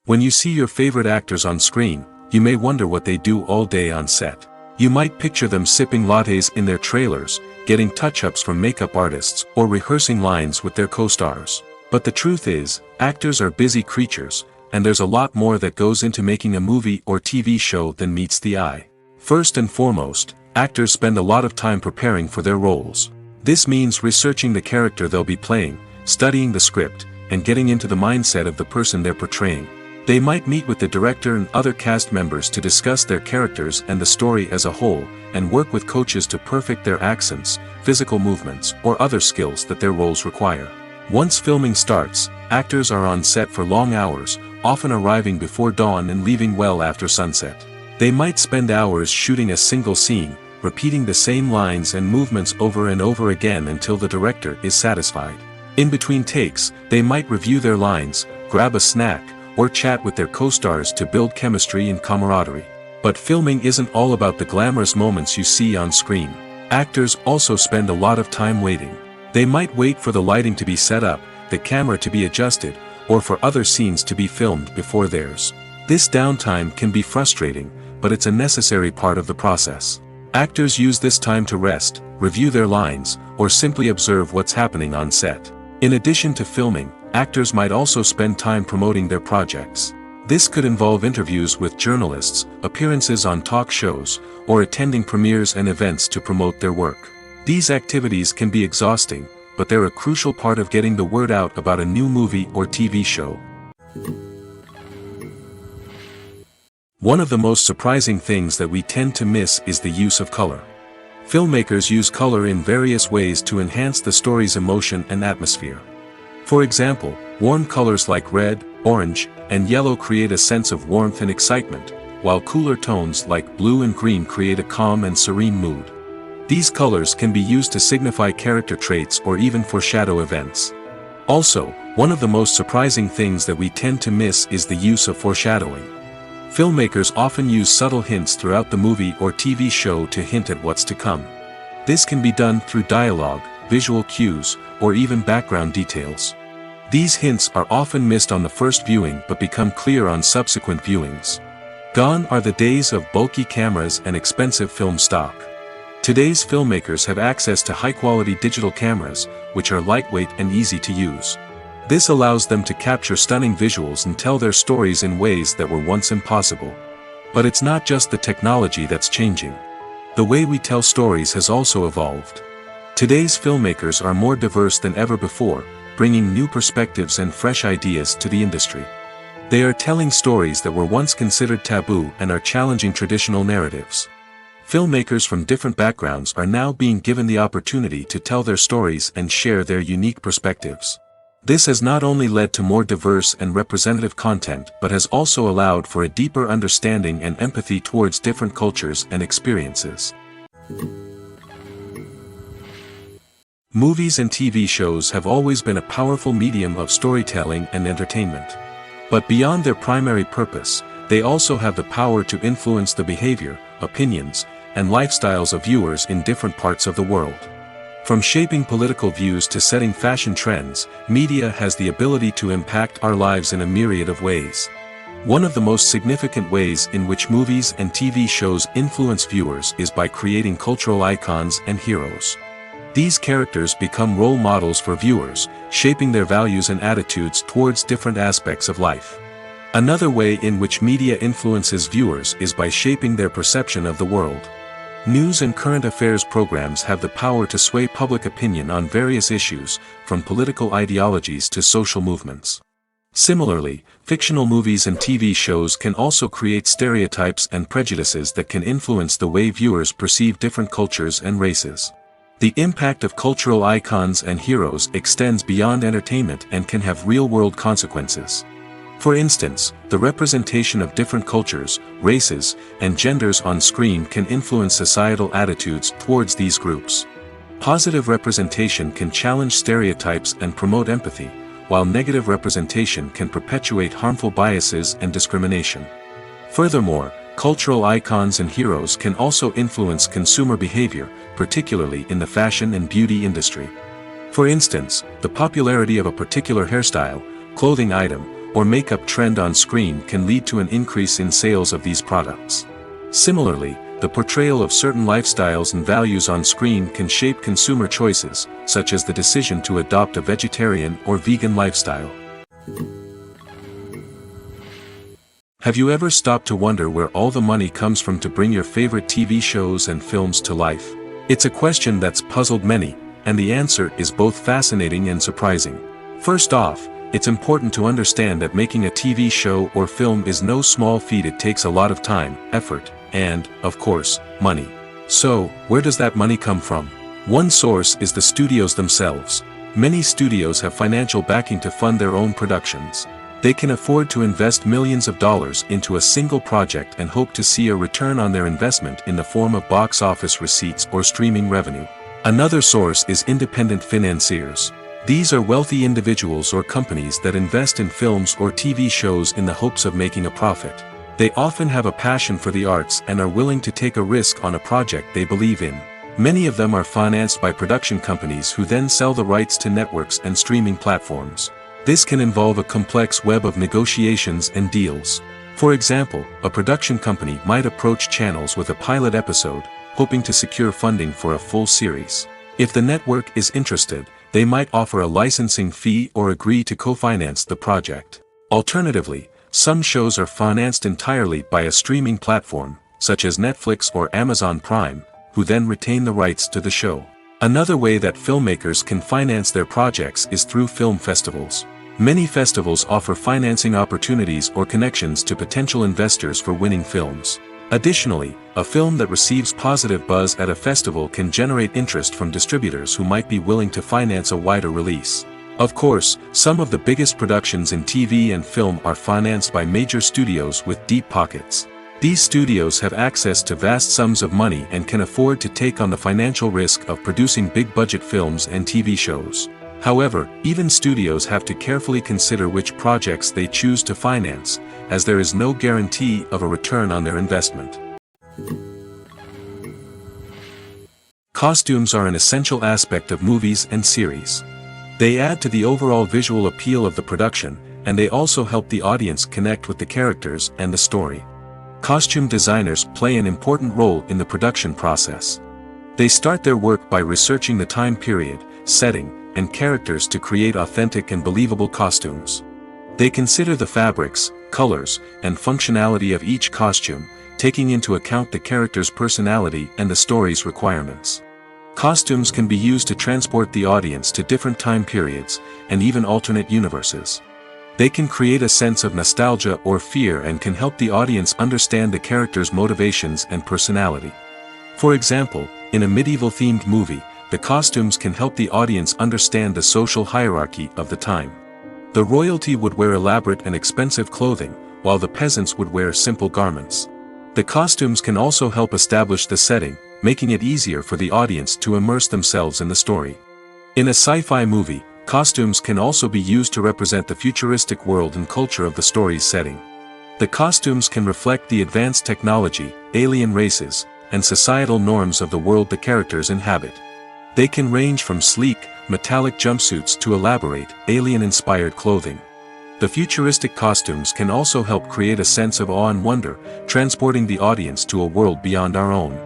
When you see your favorite actors on screen, you may wonder what they do all day on set. You might picture them sipping lattes in their trailers, getting touch-ups from makeup artists, or rehearsing lines with their co-stars. But the truth is, actors are busy creatures, and there's a lot more that goes into making a movie or TV show than meets the eye. First and foremost, actors spend a lot of time preparing for their roles. This means researching the character they'll be playing, studying the script, and getting into the mindset of the person they're portraying. They might meet with the director and other cast members to discuss their characters and the story as a whole, and work with coaches to perfect their accents, physical movements, or other skills that their roles require. Once filming starts, actors are on set for long hours, often arriving before dawn and leaving well after sunset. They might spend hours shooting a single scene, repeating the same lines and movements over and over again until the director is satisfied. In between takes, they might review their lines, grab a snack, or chat with their co-stars to build chemistry and camaraderie. But filming isn't all about the glamorous moments you see on screen. Actors also spend a lot of time waiting. They might wait for the lighting to be set up, the camera to be adjusted, or for other scenes to be filmed before theirs. This downtime can be frustrating, but it's a necessary part of the process. Actors use this time to rest, review their lines, or simply observe what's happening on set. In addition to filming, actors might also spend time promoting their projects. This could involve interviews with journalists, appearances on talk shows, or attending premieres and events to promote their work. These activities can be exhausting, but they're a crucial part of getting the word out about a new movie or TV show. One of the most surprising things that we tend to miss is the use of color. Filmmakers use color in various ways to enhance the story's emotion and atmosphere. For example, warm colors like red, orange, and yellow create a sense of warmth and excitement, while cooler tones like blue and green create a calm and serene mood. These colors can be used to signify character traits or even foreshadow events. Also, one of the most surprising things that we tend to miss is the use of foreshadowing. Filmmakers often use subtle hints throughout the movie or TV show to hint at what's to come. This can be done through dialogue, visual cues, or even background details. These hints are often missed on the first viewing but become clear on subsequent viewings. Gone are the days of bulky cameras and expensive film stock. Today's filmmakers have access to high-quality digital cameras, which are lightweight and easy to use. This allows them to capture stunning visuals and tell their stories in ways that were once impossible. But it's not just the technology that's changing. The way we tell stories has also evolved. Today's filmmakers are more diverse than ever before, bringing new perspectives and fresh ideas to the industry. They are telling stories that were once considered taboo and are challenging traditional narratives. Filmmakers from different backgrounds are now being given the opportunity to tell their stories and share their unique perspectives. This has not only led to more diverse and representative content but has also allowed for a deeper understanding and empathy towards different cultures and experiences. Movies and TV shows have always been a powerful medium of storytelling and entertainment. But beyond their primary purpose, they also have the power to influence the behavior, opinions, and lifestyles of viewers in different parts of the world. From shaping political views to setting fashion trends, media has the ability to impact our lives in a myriad of ways. One of the most significant ways in which movies and TV shows influence viewers is by creating cultural icons and heroes. These characters become role models for viewers, shaping their values and attitudes towards different aspects of life. Another way in which media influences viewers is by shaping their perception of the world. News and current affairs programs have the power to sway public opinion on various issues, from political ideologies to social movements. Similarly, fictional movies and TV shows can also create stereotypes and prejudices that can influence the way viewers perceive different cultures and races. The impact of cultural icons and heroes extends beyond entertainment and can have real-world consequences. For instance, the representation of different cultures, races, and genders on screen can influence societal attitudes towards these groups. Positive representation can challenge stereotypes and promote empathy, while negative representation can perpetuate harmful biases and discrimination. Furthermore, cultural icons and heroes can also influence consumer behavior, particularly in the fashion and beauty industry. For instance, the popularity of a particular hairstyle, clothing item, or makeup trend on screen can lead to an increase in sales of these products. Similarly, the portrayal of certain lifestyles and values on screen can shape consumer choices, such as the decision to adopt a vegetarian or vegan lifestyle. Have you ever stopped to wonder where all the money comes from to bring your favorite TV shows and films to life? It's a question that's puzzled many, and the answer is both fascinating and surprising. First off, it's important to understand that making a TV show or film is no small feat. It takes a lot of time, effort, and, of course, money. So, where does that money come from? One source is the studios themselves. Many studios have financial backing to fund their own productions. They can afford to invest millions of dollars into a single project and hope to see a return on their investment in the form of box office receipts or streaming revenue. Another source is independent financiers. These are wealthy individuals or companies that invest in films or TV shows in the hopes of making a profit. They often have a passion for the arts and are willing to take a risk on a project they believe in. Many of them are financed by production companies who then sell the rights to networks and streaming platforms. This can involve a complex web of negotiations and deals. For example, a production company might approach channels with a pilot episode, hoping to secure funding for a full series. If the network is interested, they might offer a licensing fee or agree to co-finance the project. Alternatively, some shows are financed entirely by a streaming platform, such as Netflix or Amazon Prime, who then retain the rights to the show. Another way that filmmakers can finance their projects is through film festivals. Many festivals offer financing opportunities or connections to potential investors for winning films. Additionally, a film that receives positive buzz at a festival can generate interest from distributors who might be willing to finance a wider release. Of course, some of the biggest productions in TV and film are financed by major studios with deep pockets. These studios have access to vast sums of money and can afford to take on the financial risk of producing big-budget films and TV shows. However, even studios have to carefully consider which projects they choose to finance, as there is no guarantee of a return on their investment. Costumes are an essential aspect of movies and series. They add to the overall visual appeal of the production, and they also help the audience connect with the characters and the story. Costume designers play an important role in the production process. They start their work by researching the time period, setting, and characters to create authentic and believable costumes. They consider the fabrics, colors, and functionality of each costume, taking into account the character's personality and the story's requirements. Costumes can be used to transport the audience to different time periods, and even alternate universes. They can create a sense of nostalgia or fear and can help the audience understand the character's motivations and personality. For example, in a medieval-themed movie, the costumes can help the audience understand the social hierarchy of the time. The royalty would wear elaborate and expensive clothing, while the peasants would wear simple garments. The costumes can also help establish the setting, making it easier for the audience to immerse themselves in the story. In a sci-fi movie, Costumes can also be used to represent the futuristic world and culture of the story's setting. The costumes can reflect the advanced technology, alien races, and societal norms of the world the characters inhabit. They can range from sleek, metallic jumpsuits to elaborate, alien-inspired clothing. The futuristic costumes can also help create a sense of awe and wonder, transporting the audience to a world beyond our own.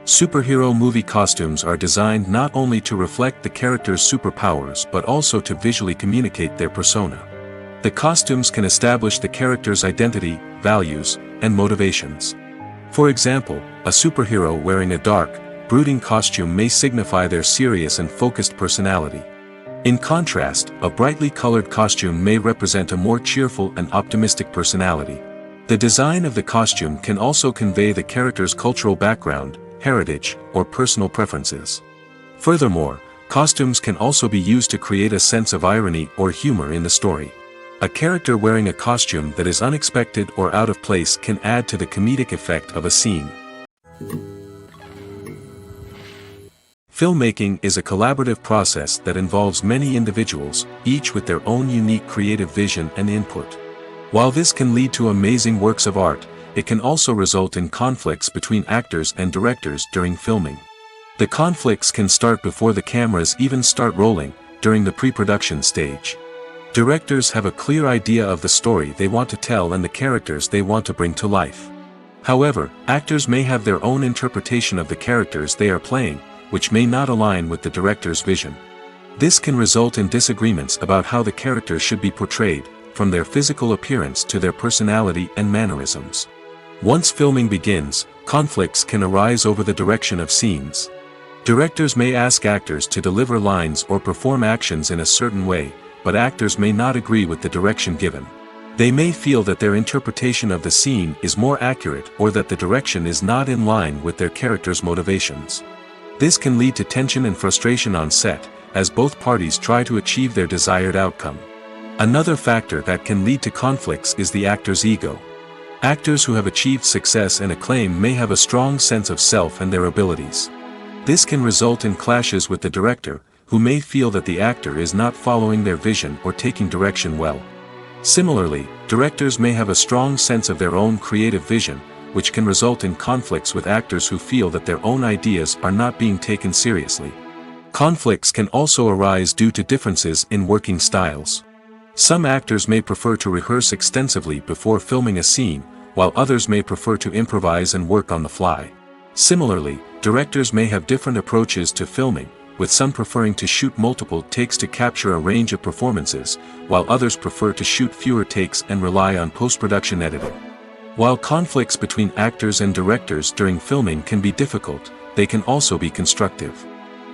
Superhero movie costumes are designed not only to reflect the character's superpowers but also to visually communicate their persona. The costumes can establish the character's identity, values, and motivations. For example, a superhero wearing a dark, brooding costume may signify their serious and focused personality. In contrast, a brightly colored costume may represent a more cheerful and optimistic personality. The design of the costume can also convey the character's cultural background, heritage, or personal preferences. Furthermore, costumes can also be used to create a sense of irony or humor in the story. A character wearing a costume that is unexpected or out of place can add to the comedic effect of a scene. Filmmaking is a collaborative process that involves many individuals, each with their own unique creative vision and input. While this can lead to amazing works of art, it can also result in conflicts between actors and directors during filming. The conflicts can start before the cameras even start rolling, during the pre-production stage. Directors have a clear idea of the story they want to tell and the characters they want to bring to life. However, actors may have their own interpretation of the characters they are playing, which may not align with the director's vision. This can result in disagreements about how the characters should be portrayed, from their physical appearance to their personality and mannerisms. Once filming begins, conflicts can arise over the direction of scenes. Directors may ask actors to deliver lines or perform actions in a certain way, but actors may not agree with the direction given. They may feel that their interpretation of the scene is more accurate or that the direction is not in line with their character's motivations. This can lead to tension and frustration on set, as both parties try to achieve their desired outcome. Another factor that can lead to conflicts is the actor's ego. Actors who have achieved success and acclaim may have a strong sense of self and their abilities. This can result in clashes with the director, who may feel that the actor is not following their vision or taking direction well. Similarly, directors may have a strong sense of their own creative vision, which can result in conflicts with actors who feel that their own ideas are not being taken seriously. Conflicts can also arise due to differences in working styles. Some actors may prefer to rehearse extensively before filming a scene, while others may prefer to improvise and work on the fly. Similarly, directors may have different approaches to filming, with some preferring to shoot multiple takes to capture a range of performances, while others prefer to shoot fewer takes and rely on post-production editing. While conflicts between actors and directors during filming can be difficult, they can also be constructive.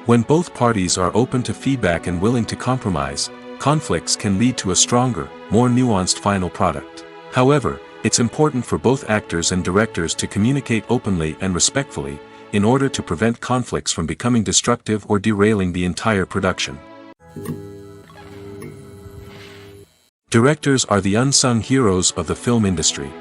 When both parties are open to feedback and willing to compromise, conflicts can lead to a stronger, more nuanced final product. However, it's important for both actors and directors to communicate openly and respectfully, in order to prevent conflicts from becoming destructive or derailing the entire production. Directors are the unsung heroes of the film industry.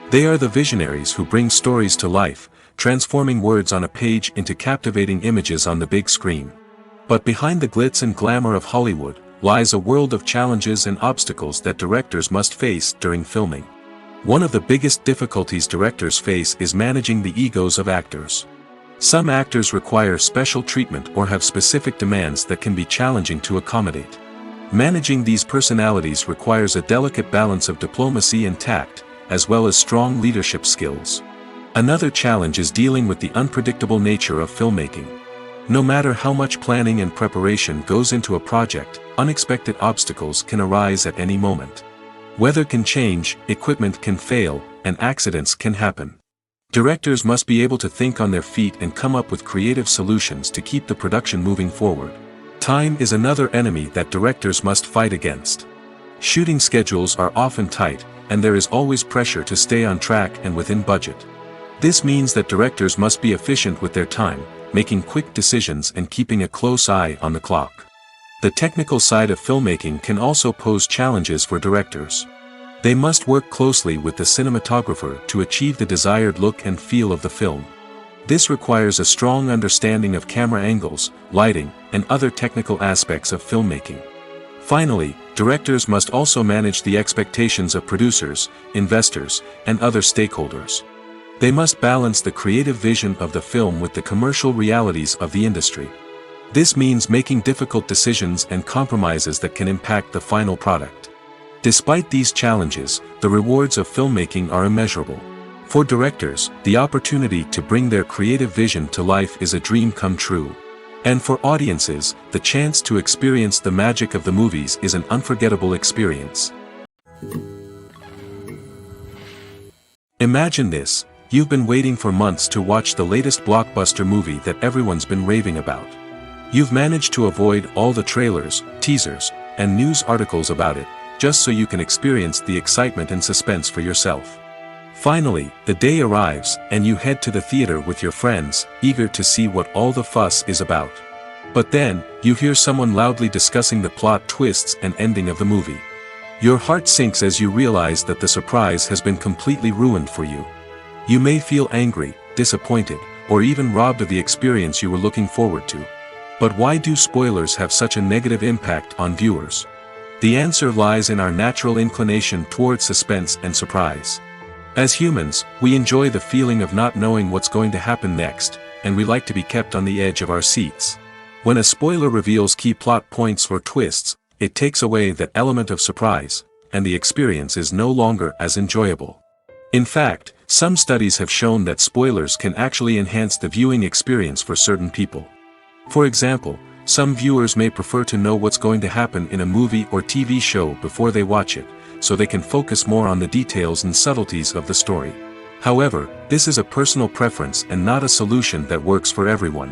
They are the visionaries who bring stories to life, transforming words on a page into captivating images on the big screen. But behind the glitz and glamour of Hollywood, lies a world of challenges and obstacles that directors must face during filming. One of the biggest difficulties directors face is managing the egos of actors. Some actors require special treatment or have specific demands that can be challenging to accommodate. Managing these personalities requires a delicate balance of diplomacy and tact, as well as strong leadership skills. Another challenge is dealing with the unpredictable nature of filmmaking. No matter how much planning and preparation goes into a project, unexpected obstacles can arise at any moment. Weather can change, equipment can fail, and accidents can happen. Directors must be able to think on their feet and come up with creative solutions to keep the production moving forward. Time is another enemy that directors must fight against. Shooting schedules are often tight, and there is always pressure to stay on track and within budget. This means that directors must be efficient with their time, making quick decisions and keeping a close eye on the clock. The technical side of filmmaking can also pose challenges for directors. They must work closely with the cinematographer to achieve the desired look and feel of the film. This requires a strong understanding of camera angles, lighting, and other technical aspects of filmmaking. Finally, directors must also manage the expectations of producers, investors, and other stakeholders. They must balance the creative vision of the film with the commercial realities of the industry. This means making difficult decisions and compromises that can impact the final product. Despite these challenges, the rewards of filmmaking are immeasurable. For directors, the opportunity to bring their creative vision to life is a dream come true. And for audiences, the chance to experience the magic of the movies is an unforgettable experience. Imagine this: you've been waiting for months to watch the latest blockbuster movie that everyone's been raving about. You've managed to avoid all the trailers, teasers, and news articles about it, just so you can experience the excitement and suspense for yourself. Finally, the day arrives, and you head to the theater with your friends, eager to see what all the fuss is about. But then, you hear someone loudly discussing the plot twists and ending of the movie. Your heart sinks as you realize that the surprise has been completely ruined for you. You may feel angry, disappointed, or even robbed of the experience you were looking forward to. But why do spoilers have such a negative impact on viewers? The answer lies in our natural inclination toward suspense and surprise. As humans, we enjoy the feeling of not knowing what's going to happen next, and we like to be kept on the edge of our seats. When a spoiler reveals key plot points or twists, it takes away that element of surprise, and the experience is no longer as enjoyable. In fact, some studies have shown that spoilers can actually enhance the viewing experience for certain people. For example, some viewers may prefer to know what's going to happen in a movie or TV show before they watch it, so they can focus more on the details and subtleties of the story. However, this is a personal preference and not a solution that works for everyone.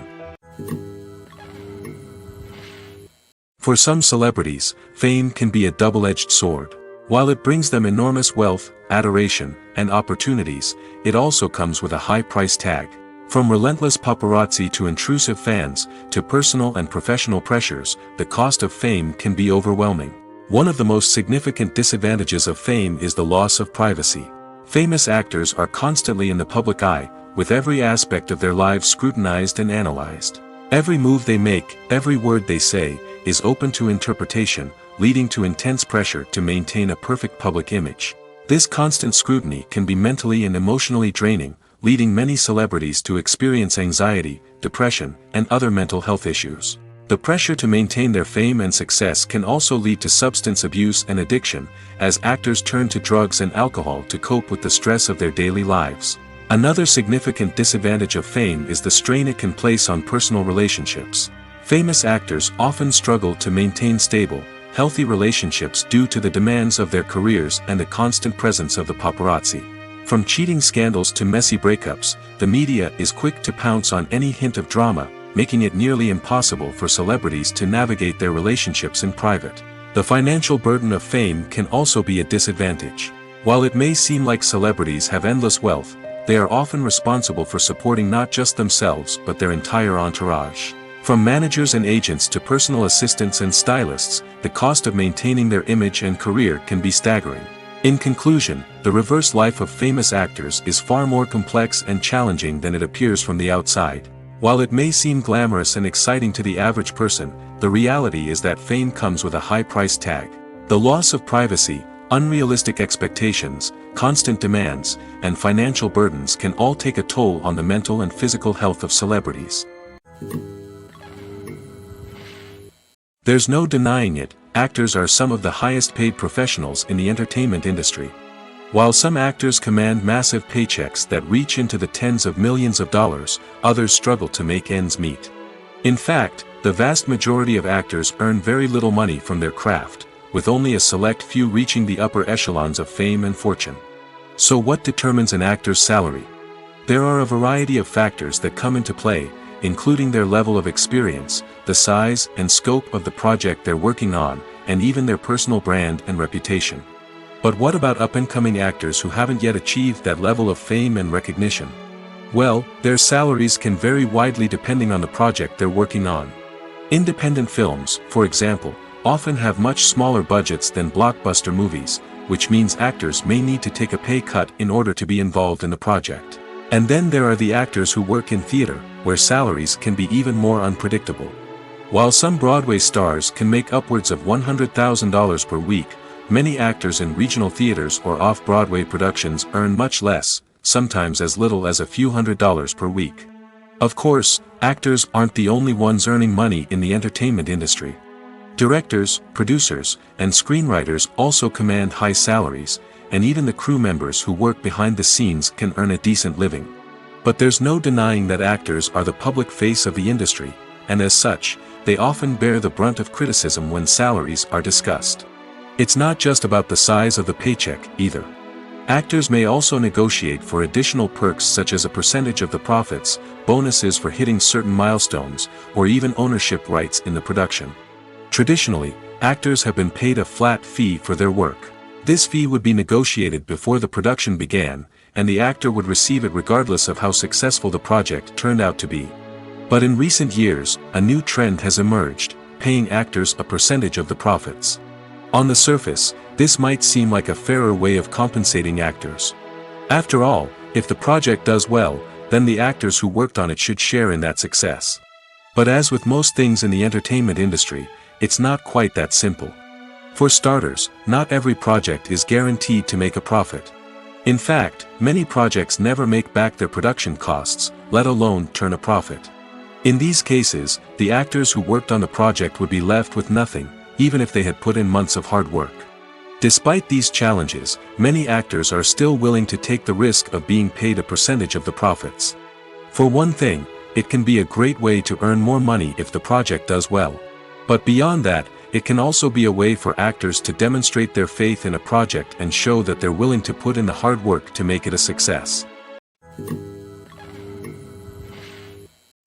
For some celebrities, fame can be a double-edged sword. While it brings them enormous wealth, adoration, and opportunities, it also comes with a high price tag. From relentless paparazzi to intrusive fans, to personal and professional pressures, the cost of fame can be overwhelming. One of the most significant disadvantages of fame is the loss of privacy. Famous actors are constantly in the public eye, with every aspect of their lives scrutinized and analyzed. Every move they make, every word they say, is open to interpretation, leading to intense pressure to maintain a perfect public image. This constant scrutiny can be mentally and emotionally draining, leading many celebrities to experience anxiety, depression, and other mental health issues. The pressure to maintain their fame and success can also lead to substance abuse and addiction, as actors turn to drugs and alcohol to cope with the stress of their daily lives. Another significant disadvantage of fame is the strain it can place on personal relationships. Famous actors often struggle to maintain stable, healthy relationships due to the demands of their careers and the constant presence of the paparazzi. From cheating scandals to messy breakups, the media is quick to pounce on any hint of drama, making it nearly impossible for celebrities to navigate their relationships in private. The financial burden of fame can also be a disadvantage. While it may seem like celebrities have endless wealth, they are often responsible for supporting not just themselves but their entire entourage. From managers and agents to personal assistants and stylists, the cost of maintaining their image and career can be staggering. In conclusion, the reverse life of famous actors is far more complex and challenging than it appears from the outside. While it may seem glamorous and exciting to the average person, the reality is that fame comes with a high price tag. The loss of privacy, unrealistic expectations, constant demands, and financial burdens can all take a toll on the mental and physical health of celebrities. There's no denying it, actors are some of the highest paid professionals in the entertainment industry. While some actors command massive paychecks that reach into the tens of millions of dollars, others struggle to make ends meet. In fact, the vast majority of actors earn very little money from their craft, with only a select few reaching the upper echelons of fame and fortune. So what determines an actor's salary? There are a variety of factors that come into play, including their level of experience, the size and scope of the project they're working on, and even their personal brand and reputation. But what about up-and-coming actors who haven't yet achieved that level of fame and recognition? Well, their salaries can vary widely depending on the project they're working on. Independent films, for example, often have much smaller budgets than blockbuster movies, which means actors may need to take a pay cut in order to be involved in the project. And then there are the actors who work in theater, where salaries can be even more unpredictable. While some Broadway stars can make upwards of $100,000 per week, many actors in regional theaters or off-Broadway productions earn much less, sometimes as little as a few $100s per week. Of course, actors aren't the only ones earning money in the entertainment industry. Directors, producers, and screenwriters also command high salaries, and even the crew members who work behind the scenes can earn a decent living. But there's no denying that actors are the public face of the industry, and as such, they often bear the brunt of criticism when salaries are discussed. It's not just about the size of the paycheck, either. Actors may also negotiate for additional perks such as a percentage of the profits, bonuses for hitting certain milestones, or even ownership rights in the production. Traditionally, actors have been paid a flat fee for their work. This fee would be negotiated before the production began, and the actor would receive it regardless of how successful the project turned out to be. But in recent years, a new trend has emerged, paying actors a percentage of the profits. On the surface, this might seem like a fairer way of compensating actors. After all, if the project does well, then the actors who worked on it should share in that success. But as with most things in the entertainment industry, it's not quite that simple. For starters, not every project is guaranteed to make a profit. In fact, many projects never make back their production costs, let alone turn a profit. In these cases, the actors who worked on the project would be left with nothing, even if they had put in months of hard work. Despite these challenges, many actors are still willing to take the risk of being paid a percentage of the profits. For one thing, it can be a great way to earn more money if the project does well. But beyond that, it can also be a way for actors to demonstrate their faith in a project and show that they're willing to put in the hard work to make it a success.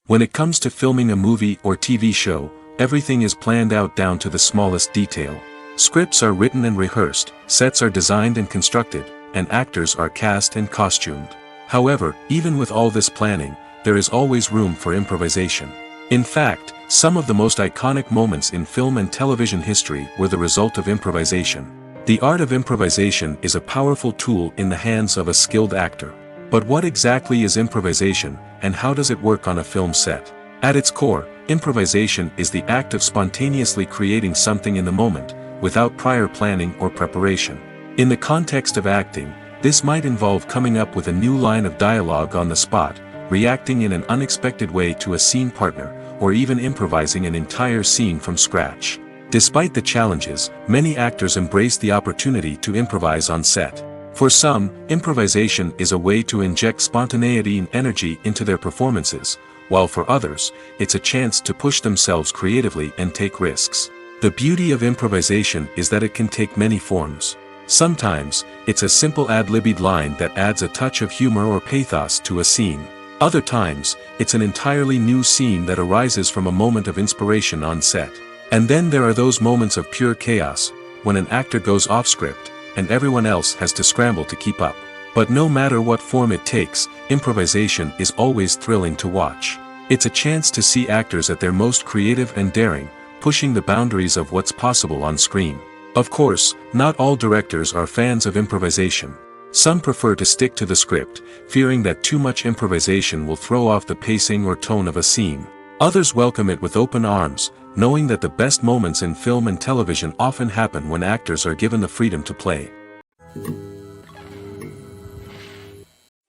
When it comes to filming a movie or TV show, everything is planned out down to the smallest detail. Scripts are written and rehearsed, sets are designed and constructed, and actors are cast and costumed. However, even with all this planning, there is always room for improvisation. In fact, some of the most iconic moments in film and television history were the result of improvisation. The art of improvisation is a powerful tool in the hands of a skilled actor. But what exactly is improvisation, and how does it work on a film set? At its core, improvisation is the act of spontaneously creating something in the moment, without prior planning or preparation. In the context of acting, this might involve coming up with a new line of dialogue on the spot, reacting in an unexpected way to a scene partner, or even improvising an entire scene from scratch. Despite the challenges, many actors embrace the opportunity to improvise on set. For some, improvisation is a way to inject spontaneity and energy into their performances, while for others, it's a chance to push themselves creatively and take risks. The beauty of improvisation is that it can take many forms. Sometimes, it's a simple ad-libbed line that adds a touch of humor or pathos to a scene. Other times, it's an entirely new scene that arises from a moment of inspiration on set. And then there are those moments of pure chaos, when an actor goes off script, and everyone else has to scramble to keep up. But no matter what form it takes, improvisation is always thrilling to watch. It's a chance to see actors at their most creative and daring, pushing the boundaries of what's possible on screen. Of course, not all directors are fans of improvisation. Some prefer to stick to the script, fearing that too much improvisation will throw off the pacing or tone of a scene. Others welcome it with open arms, knowing that the best moments in film and television often happen when actors are given the freedom to play.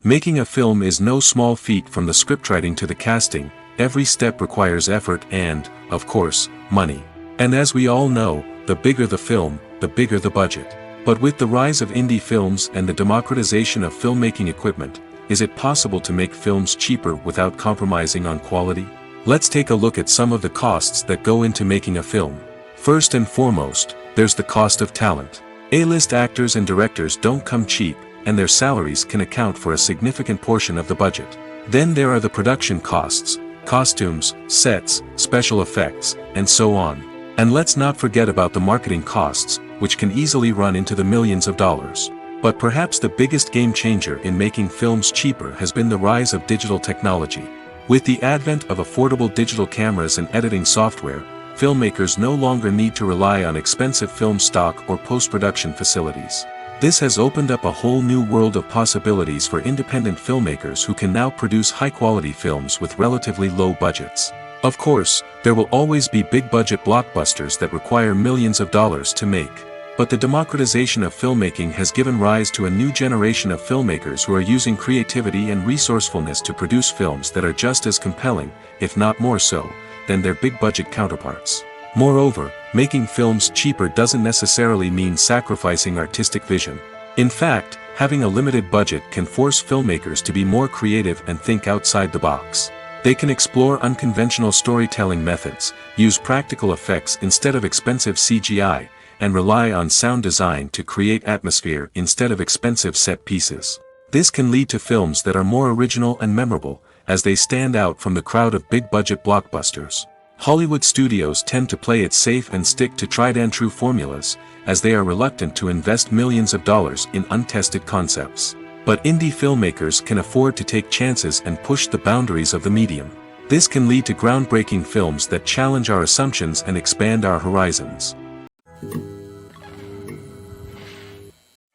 Making a film is no small feat. From the scriptwriting to the casting, every step requires effort and, of course, money. And as we all know, the bigger the film, the bigger the budget. But with the rise of indie films and the democratization of filmmaking equipment, is it possible to make films cheaper without compromising on quality? Let's take a look at some of the costs that go into making a film. First and foremost, there's the cost of talent. A-list actors and directors don't come cheap, and their salaries can account for a significant portion of the budget. Then there are the production costs, costumes, sets, special effects, and so on. And let's not forget about the marketing costs, which can easily run into the millions of dollars. But perhaps the biggest game changer in making films cheaper has been the rise of digital technology. With the advent of affordable digital cameras and editing software, filmmakers no longer need to rely on expensive film stock or post-production facilities. This has opened up a whole new world of possibilities for independent filmmakers who can now produce high-quality films with relatively low budgets. Of course, there will always be big-budget blockbusters that require millions of dollars to make. But the democratization of filmmaking has given rise to a new generation of filmmakers who are using creativity and resourcefulness to produce films that are just as compelling, if not more so, than their big-budget counterparts. Moreover, making films cheaper doesn't necessarily mean sacrificing artistic vision. In fact, having a limited budget can force filmmakers to be more creative and think outside the box. They can explore unconventional storytelling methods, use practical effects instead of expensive CGI, and rely on sound design to create atmosphere instead of expensive set pieces. This can lead to films that are more original and memorable, as they stand out from the crowd of big-budget blockbusters. Hollywood studios tend to play it safe and stick to tried-and-true formulas, as they are reluctant to invest millions of dollars in untested concepts. But indie filmmakers can afford to take chances and push the boundaries of the medium. This can lead to groundbreaking films that challenge our assumptions and expand our horizons.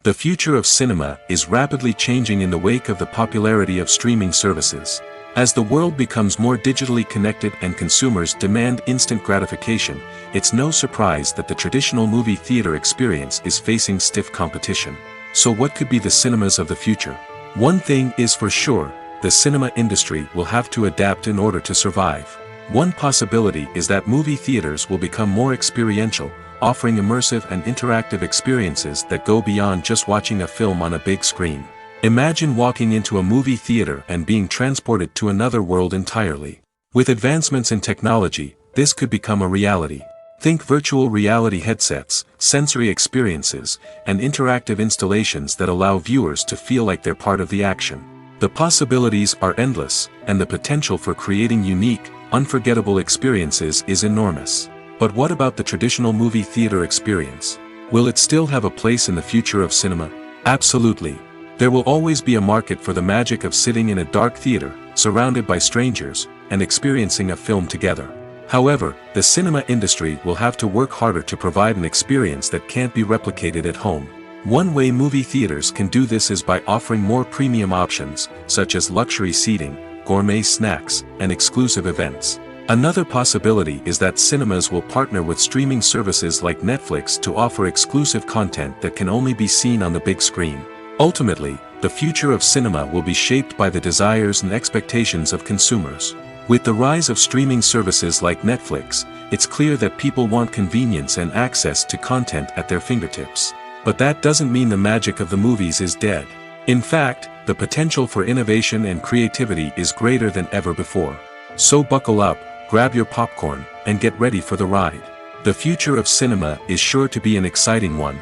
The future of cinema is rapidly changing in the wake of the popularity of streaming services. As the world becomes more digitally connected and consumers demand instant gratification, it's no surprise that the traditional movie theater experience is facing stiff competition. So what could be the cinemas of the future? One thing is for sure, the cinema industry will have to adapt in order to survive. One possibility is that movie theaters will become more experiential, offering immersive and interactive experiences that go beyond just watching a film on a big screen. Imagine walking into a movie theater and being transported to another world entirely. With advancements in technology, this could become a reality. Think virtual reality headsets, sensory experiences, and interactive installations that allow viewers to feel like they're part of the action. The possibilities are endless, and the potential for creating unique, unforgettable experiences is enormous. But what about the traditional movie theater experience? Will it still have a place in the future of cinema? Absolutely. There will always be a market for the magic of sitting in a dark theater, surrounded by strangers, and experiencing a film together. However, the cinema industry will have to work harder to provide an experience that can't be replicated at home. One way movie theaters can do this is by offering more premium options, such as luxury seating, gourmet snacks, and exclusive events. Another possibility is that cinemas will partner with streaming services like Netflix to offer exclusive content that can only be seen on the big screen. Ultimately, the future of cinema will be shaped by the desires and expectations of consumers. With the rise of streaming services like Netflix, it's clear that people want convenience and access to content at their fingertips. But that doesn't mean the magic of the movies is dead. In fact, the potential for innovation and creativity is greater than ever before. So buckle up, grab your popcorn, and get ready for the ride. The future of cinema is sure to be an exciting one.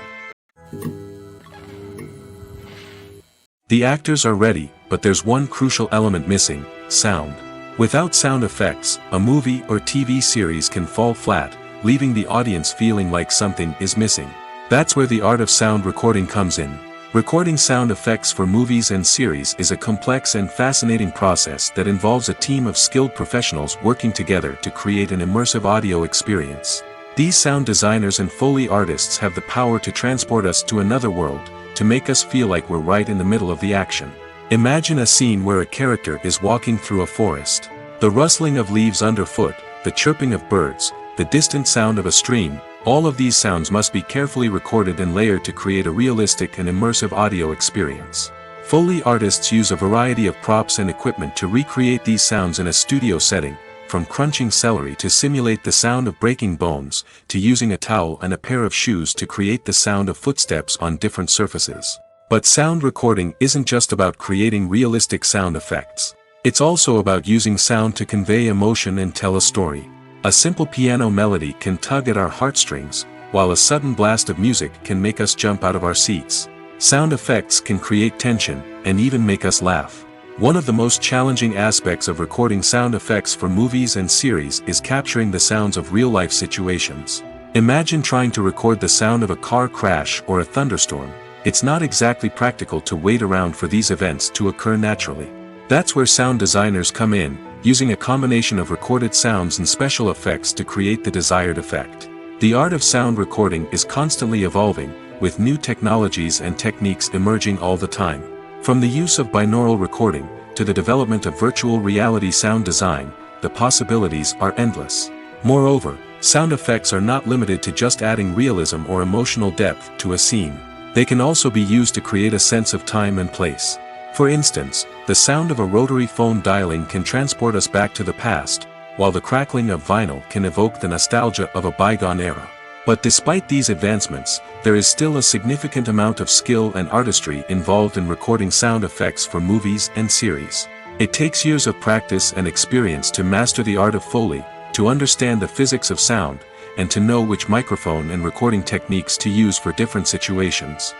The actors are ready, but there's one crucial element missing: sound. Without sound effects, a movie or TV series can fall flat, leaving the audience feeling like something is missing. That's where the art of sound recording comes in. Recording sound effects for movies and series is a complex and fascinating process that involves a team of skilled professionals working together to create an immersive audio experience. These sound designers and Foley artists have the power to transport us to another world, to make us feel like we're right in the middle of the action. Imagine a scene where a character is walking through a forest. The rustling of leaves underfoot, the chirping of birds, the distant sound of a stream, all of these sounds must be carefully recorded and layered to create a realistic and immersive audio experience. Foley artists use a variety of props and equipment to recreate these sounds in a studio setting, from crunching celery to simulate the sound of breaking bones, to using a towel and a pair of shoes to create the sound of footsteps on different surfaces. But sound recording isn't just about creating realistic sound effects. It's also about using sound to convey emotion and tell a story. A simple piano melody can tug at our heartstrings, while a sudden blast of music can make us jump out of our seats. Sound effects can create tension, and even make us laugh. One of the most challenging aspects of recording sound effects for movies and series is capturing the sounds of real-life situations. Imagine trying to record the sound of a car crash or a thunderstorm. It's not exactly practical to wait around for these events to occur naturally. That's where sound designers come in, using a combination of recorded sounds and special effects to create the desired effect. The art of sound recording is constantly evolving, with new technologies and techniques emerging all the time. From the use of binaural recording, to the development of virtual reality sound design, the possibilities are endless. Moreover, sound effects are not limited to just adding realism or emotional depth to a scene. They can also be used to create a sense of time and place. For instance, the sound of a rotary phone dialing can transport us back to the past, while the crackling of vinyl can evoke the nostalgia of a bygone era. But despite these advancements, there is still a significant amount of skill and artistry involved in recording sound effects for movies and series. It takes years of practice and experience to master the art of Foley, to understand the physics of sound, and to know which microphone and recording techniques to use for different situations.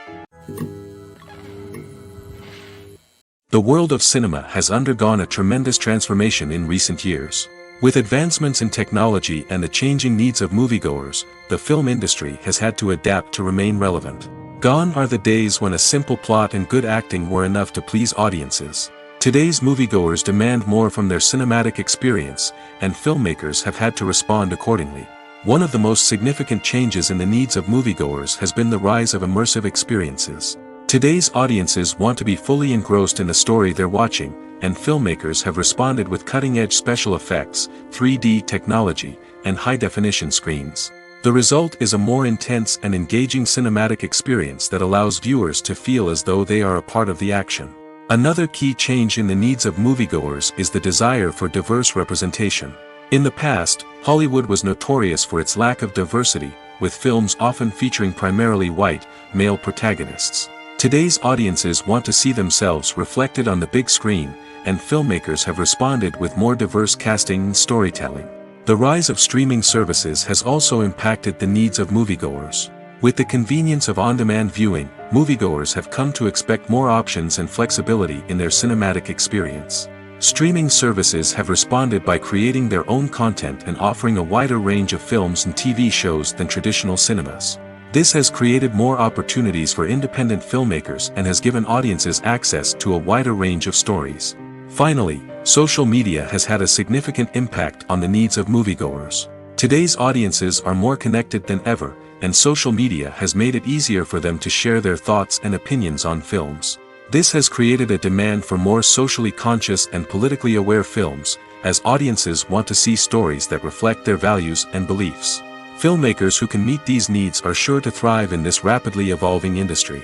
The world of cinema has undergone a tremendous transformation in recent years. With advancements in technology and the changing needs of moviegoers, the film industry has had to adapt to remain relevant. Gone are the days when a simple plot and good acting were enough to please audiences. Today's moviegoers demand more from their cinematic experience, and filmmakers have had to respond accordingly. One of the most significant changes in the needs of moviegoers has been the rise of immersive experiences. Today's audiences want to be fully engrossed in the story they're watching, and filmmakers have responded with cutting-edge special effects, 3D technology, and high-definition screens. The result is a more intense and engaging cinematic experience that allows viewers to feel as though they are a part of the action. Another key change in the needs of moviegoers is the desire for diverse representation. In the past, Hollywood was notorious for its lack of diversity, with films often featuring primarily white, male protagonists. Today's audiences want to see themselves reflected on the big screen, and filmmakers have responded with more diverse casting and storytelling. The rise of streaming services has also impacted the needs of moviegoers. With the convenience of on-demand viewing, moviegoers have come to expect more options and flexibility in their cinematic experience. Streaming services have responded by creating their own content and offering a wider range of films and TV shows than traditional cinemas. This has created more opportunities for independent filmmakers and has given audiences access to a wider range of stories. Finally, social media has had a significant impact on the needs of moviegoers. Today's audiences are more connected than ever, and social media has made it easier for them to share their thoughts and opinions on films. This has created a demand for more socially conscious and politically aware films, as audiences want to see stories that reflect their values and beliefs. Filmmakers who can meet these needs are sure to thrive in this rapidly evolving industry.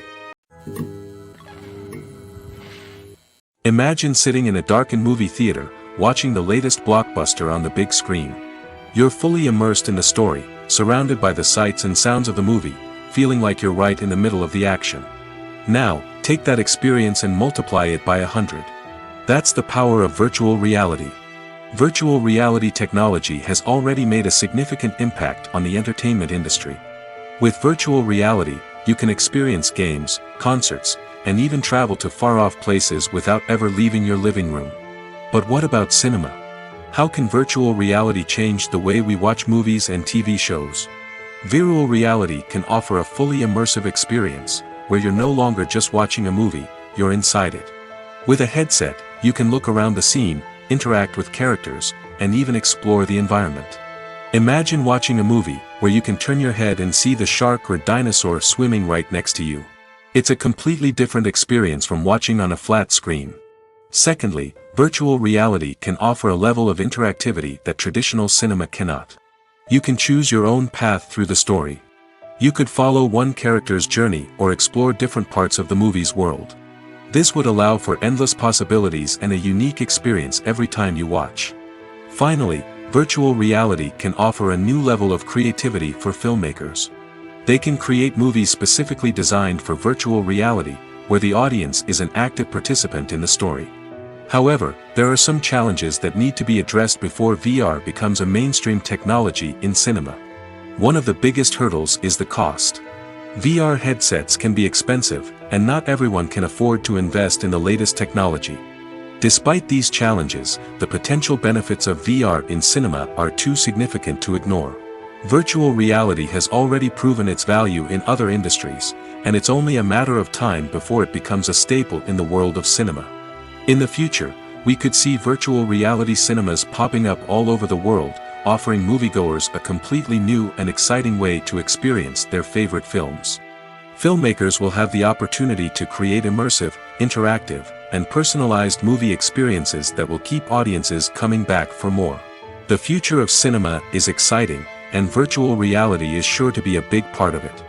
Imagine sitting in a darkened movie theater, watching the latest blockbuster on the big screen. You're fully immersed in the story, surrounded by the sights and sounds of the movie, feeling like you're right in the middle of the action. Now, take that experience and multiply it by 100. That's the power of virtual reality. Virtual reality technology has already made a significant impact on the entertainment industry. With virtual reality, you can experience games, concerts, and even travel to far-off places without ever leaving your living room. But what about cinema? How can virtual reality change the way we watch movies and TV shows? Virtual reality can offer a fully immersive experience, where you're no longer just watching a movie, you're inside it. With a headset, you can look around the scene, interact with characters, and even explore the environment. Imagine watching a movie where you can turn your head and see the shark or dinosaur swimming right next to you. It's a completely different experience from watching on a flat screen. Secondly, virtual reality can offer a level of interactivity that traditional cinema cannot. You can choose your own path through the story. You could follow one character's journey or explore different parts of the movie's world. This would allow for endless possibilities and a unique experience every time you watch. Finally, virtual reality can offer a new level of creativity for filmmakers. They can create movies specifically designed for virtual reality, where the audience is an active participant in the story. However, there are some challenges that need to be addressed before VR becomes a mainstream technology in cinema. One of the biggest hurdles is the cost. VR headsets can be expensive, and not everyone can afford to invest in the latest technology. Despite these challenges, the potential benefits of VR in cinema are too significant to ignore. Virtual reality has already proven its value in other industries, and it's only a matter of time before it becomes a staple in the world of cinema. In the future, we could see virtual reality cinemas popping up all over the world, offering moviegoers a completely new and exciting way to experience their favorite films. Filmmakers will have the opportunity to create immersive, interactive, and personalized movie experiences that will keep audiences coming back for more. The future of cinema is exciting, and virtual reality is sure to be a big part of it.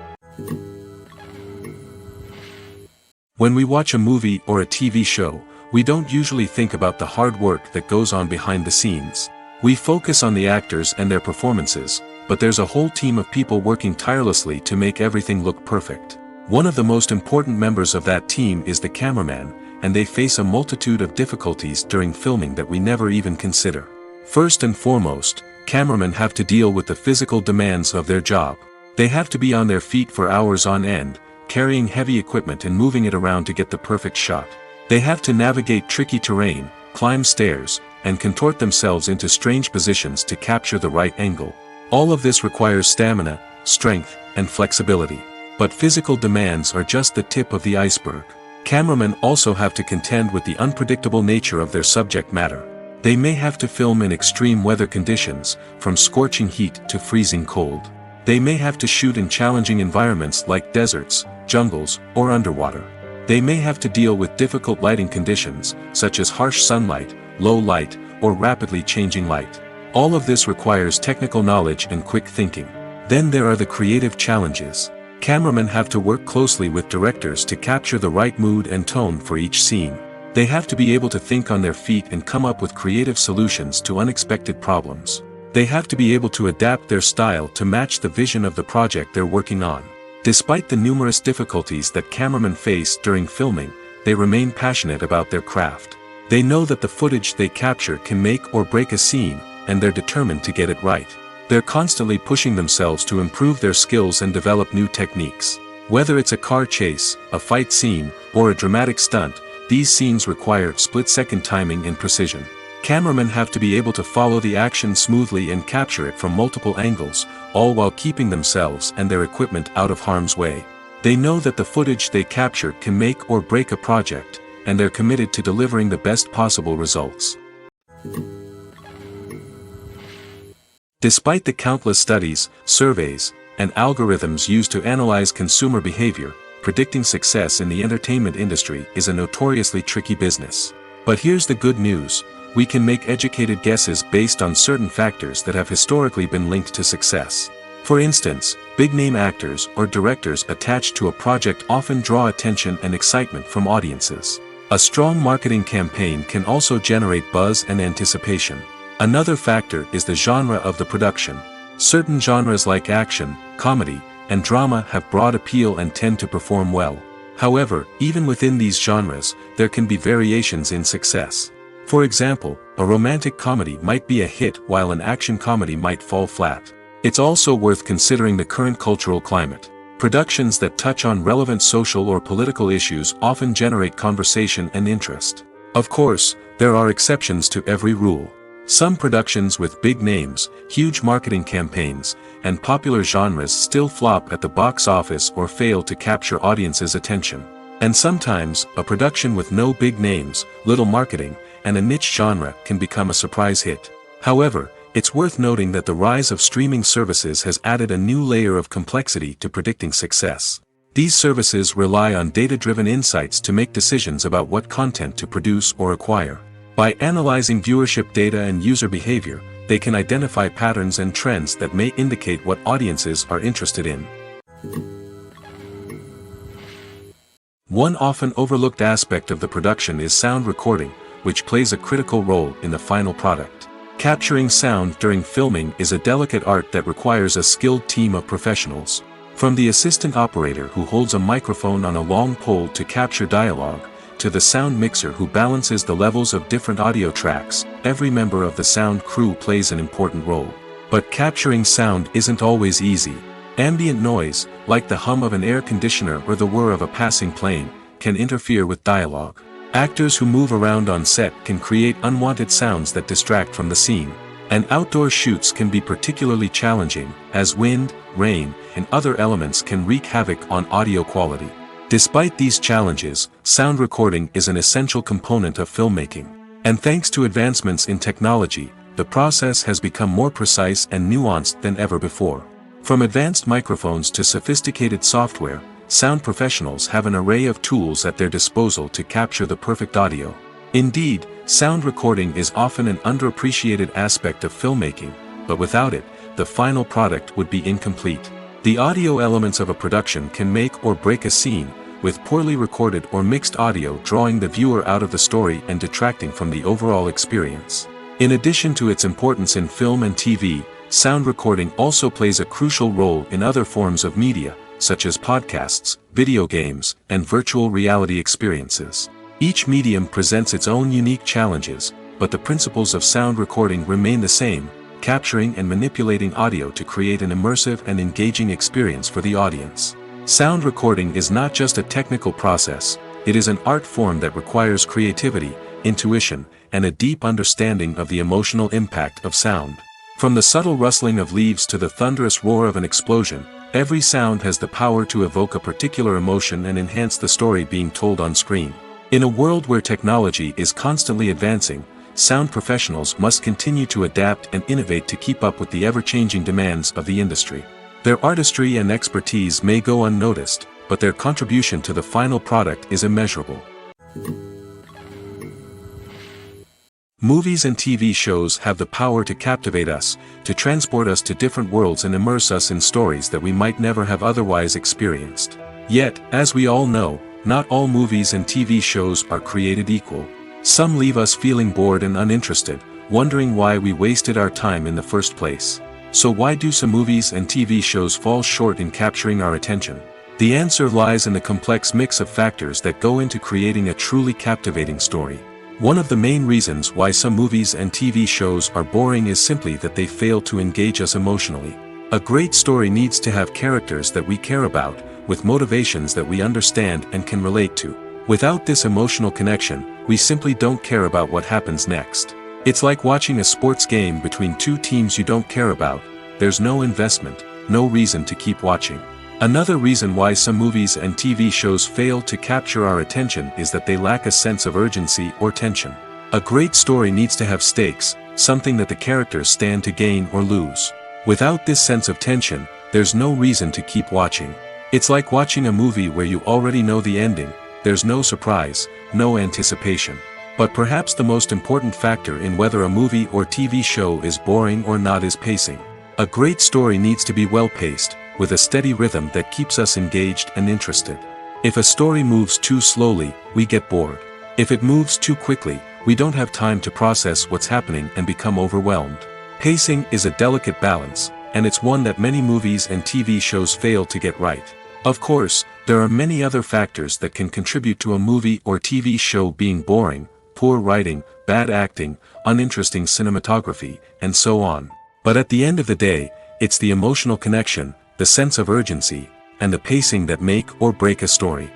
When we watch a movie or a TV show, we don't usually think about the hard work that goes on behind the scenes. We focus on the actors and their performances, but there's a whole team of people working tirelessly to make everything look perfect. One of the most important members of that team is the cameraman, and they face a multitude of difficulties during filming that we never even consider. First and foremost, cameramen have to deal with the physical demands of their job. They have to be on their feet for hours on end, carrying heavy equipment and moving it around to get the perfect shot. They have to navigate tricky terrain, climb stairs, and contort themselves into strange positions to capture the right angle. All of this requires stamina, strength, and flexibility. But physical demands are just the tip of the iceberg. Cameramen also have to contend with the unpredictable nature of their subject matter. They may have to film in extreme weather conditions, from scorching heat to freezing cold. They may have to shoot in challenging environments like deserts, jungles, or underwater. They may have to deal with difficult lighting conditions, such as harsh sunlight, low light, or rapidly changing light. All of this requires technical knowledge and quick thinking. Then there are the creative challenges. Cameramen have to work closely with directors to capture the right mood and tone for each scene. They have to be able to think on their feet and come up with creative solutions to unexpected problems. They have to be able to adapt their style to match the vision of the project they're working on. Despite the numerous difficulties that cameramen face during filming, they remain passionate about their craft. They know that the footage they capture can make or break a scene, and they're determined to get it right. They're constantly pushing themselves to improve their skills and develop new techniques. Whether it's a car chase, a fight scene, or a dramatic stunt, these scenes require split-second timing and precision. Cameramen have to be able to follow the action smoothly and capture it from multiple angles, all while keeping themselves and their equipment out of harm's way. They know that the footage they capture can make or break a project, and they're committed to delivering the best possible results. Despite the countless studies, surveys, and algorithms used to analyze consumer behavior, predicting success in the entertainment industry is a notoriously tricky business. But here's the good news: we can make educated guesses based on certain factors that have historically been linked to success. For instance, big-name actors or directors attached to a project often draw attention and excitement from audiences. A strong marketing campaign can also generate buzz and anticipation. Another factor is the genre of the production. Certain genres like action, comedy, and drama have broad appeal and tend to perform well. However, even within these genres, there can be variations in success. For example, a romantic comedy might be a hit while an action comedy might fall flat. It's also worth considering the current cultural climate. Productions that touch on relevant social or political issues often generate conversation and interest. Of course, there are exceptions to every rule. Some productions with big names, huge marketing campaigns, and popular genres still flop at the box office or fail to capture audiences' attention. And sometimes, a production with no big names, little marketing, and a niche genre can become a surprise hit. However, it's worth noting that the rise of streaming services has added a new layer of complexity to predicting success. These services rely on data-driven insights to make decisions about what content to produce or acquire. By analyzing viewership data and user behavior, they can identify patterns and trends that may indicate what audiences are interested in. One often overlooked aspect of the production is sound recording, which plays a critical role in the final product. Capturing sound during filming is a delicate art that requires a skilled team of professionals. From the assistant operator who holds a microphone on a long pole to capture dialogue, to the sound mixer who balances the levels of different audio tracks, every member of the sound crew plays an important role. But capturing sound isn't always easy. Ambient noise, like the hum of an air conditioner or the whir of a passing plane, can interfere with dialogue. Actors who move around on set can create unwanted sounds that distract from the scene. And outdoor shoots can be particularly challenging, as wind, rain, and other elements can wreak havoc on audio quality. Despite these challenges, sound recording is an essential component of filmmaking. And thanks to advancements in technology, the process has become more precise and nuanced than ever before. From advanced microphones to sophisticated software, sound professionals have an array of tools at their disposal to capture the perfect audio. Indeed, Sound recording is often an underappreciated aspect of filmmaking, but without it, the final product would be incomplete. The audio elements of a production can make or break a scene, with poorly recorded or mixed audio drawing the viewer out of the story and detracting from the overall experience. In addition to its importance in film and TV, sound recording also plays a crucial role in other forms of media, such as podcasts, video games, and virtual reality experiences. Each medium presents its own unique challenges, but the principles of sound recording remain the same, capturing and manipulating audio to create an immersive and engaging experience for the audience. Sound recording is not just a technical process, it is an art form that requires creativity, intuition, and a deep understanding of the emotional impact of sound. From the subtle rustling of leaves to the thunderous roar of an explosion, every sound has the power to evoke a particular emotion and enhance the story being told on screen. In a world where technology is constantly advancing, sound professionals must continue to adapt and innovate to keep up with the ever-changing demands of the industry. Their artistry and expertise may go unnoticed, but their contribution to the final product is immeasurable. Movies and TV shows have the power to captivate us, to transport us to different worlds and immerse us in stories that we might never have otherwise experienced. Yet, as we all know, not all movies and TV shows are created equal. Some leave us feeling bored and uninterested, wondering why we wasted our time in the first place. So why do some movies and TV shows fall short in capturing our attention? The answer lies in the complex mix of factors that go into creating a truly captivating story. One of the main reasons why some movies and TV shows are boring is simply that they fail to engage us emotionally. A great story needs to have characters that we care about, with motivations that we understand and can relate to. Without this emotional connection, we simply don't care about what happens next. It's like watching a sports game between two teams you don't care about. There's no investment, no reason to keep watching. Another reason why some movies and TV shows fail to capture our attention is that they lack a sense of urgency or tension. A great story needs to have stakes, something that the characters stand to gain or lose. Without this sense of tension, there's no reason to keep watching. It's like watching a movie where you already know the ending. There's no surprise, no anticipation. But perhaps the most important factor in whether a movie or TV show is boring or not is pacing. A great story needs to be well-paced, with a steady rhythm that keeps us engaged and interested. If a story moves too slowly, we get bored. If it moves too quickly, we don't have time to process what's happening and become overwhelmed. Pacing is a delicate balance, and it's one that many movies and TV shows fail to get right. Of course, there are many other factors that can contribute to a movie or TV show being boring: poor writing, bad acting, uninteresting cinematography, and so on. But at the end of the day, it's the emotional connection, the sense of urgency, and the pacing that make or break a story.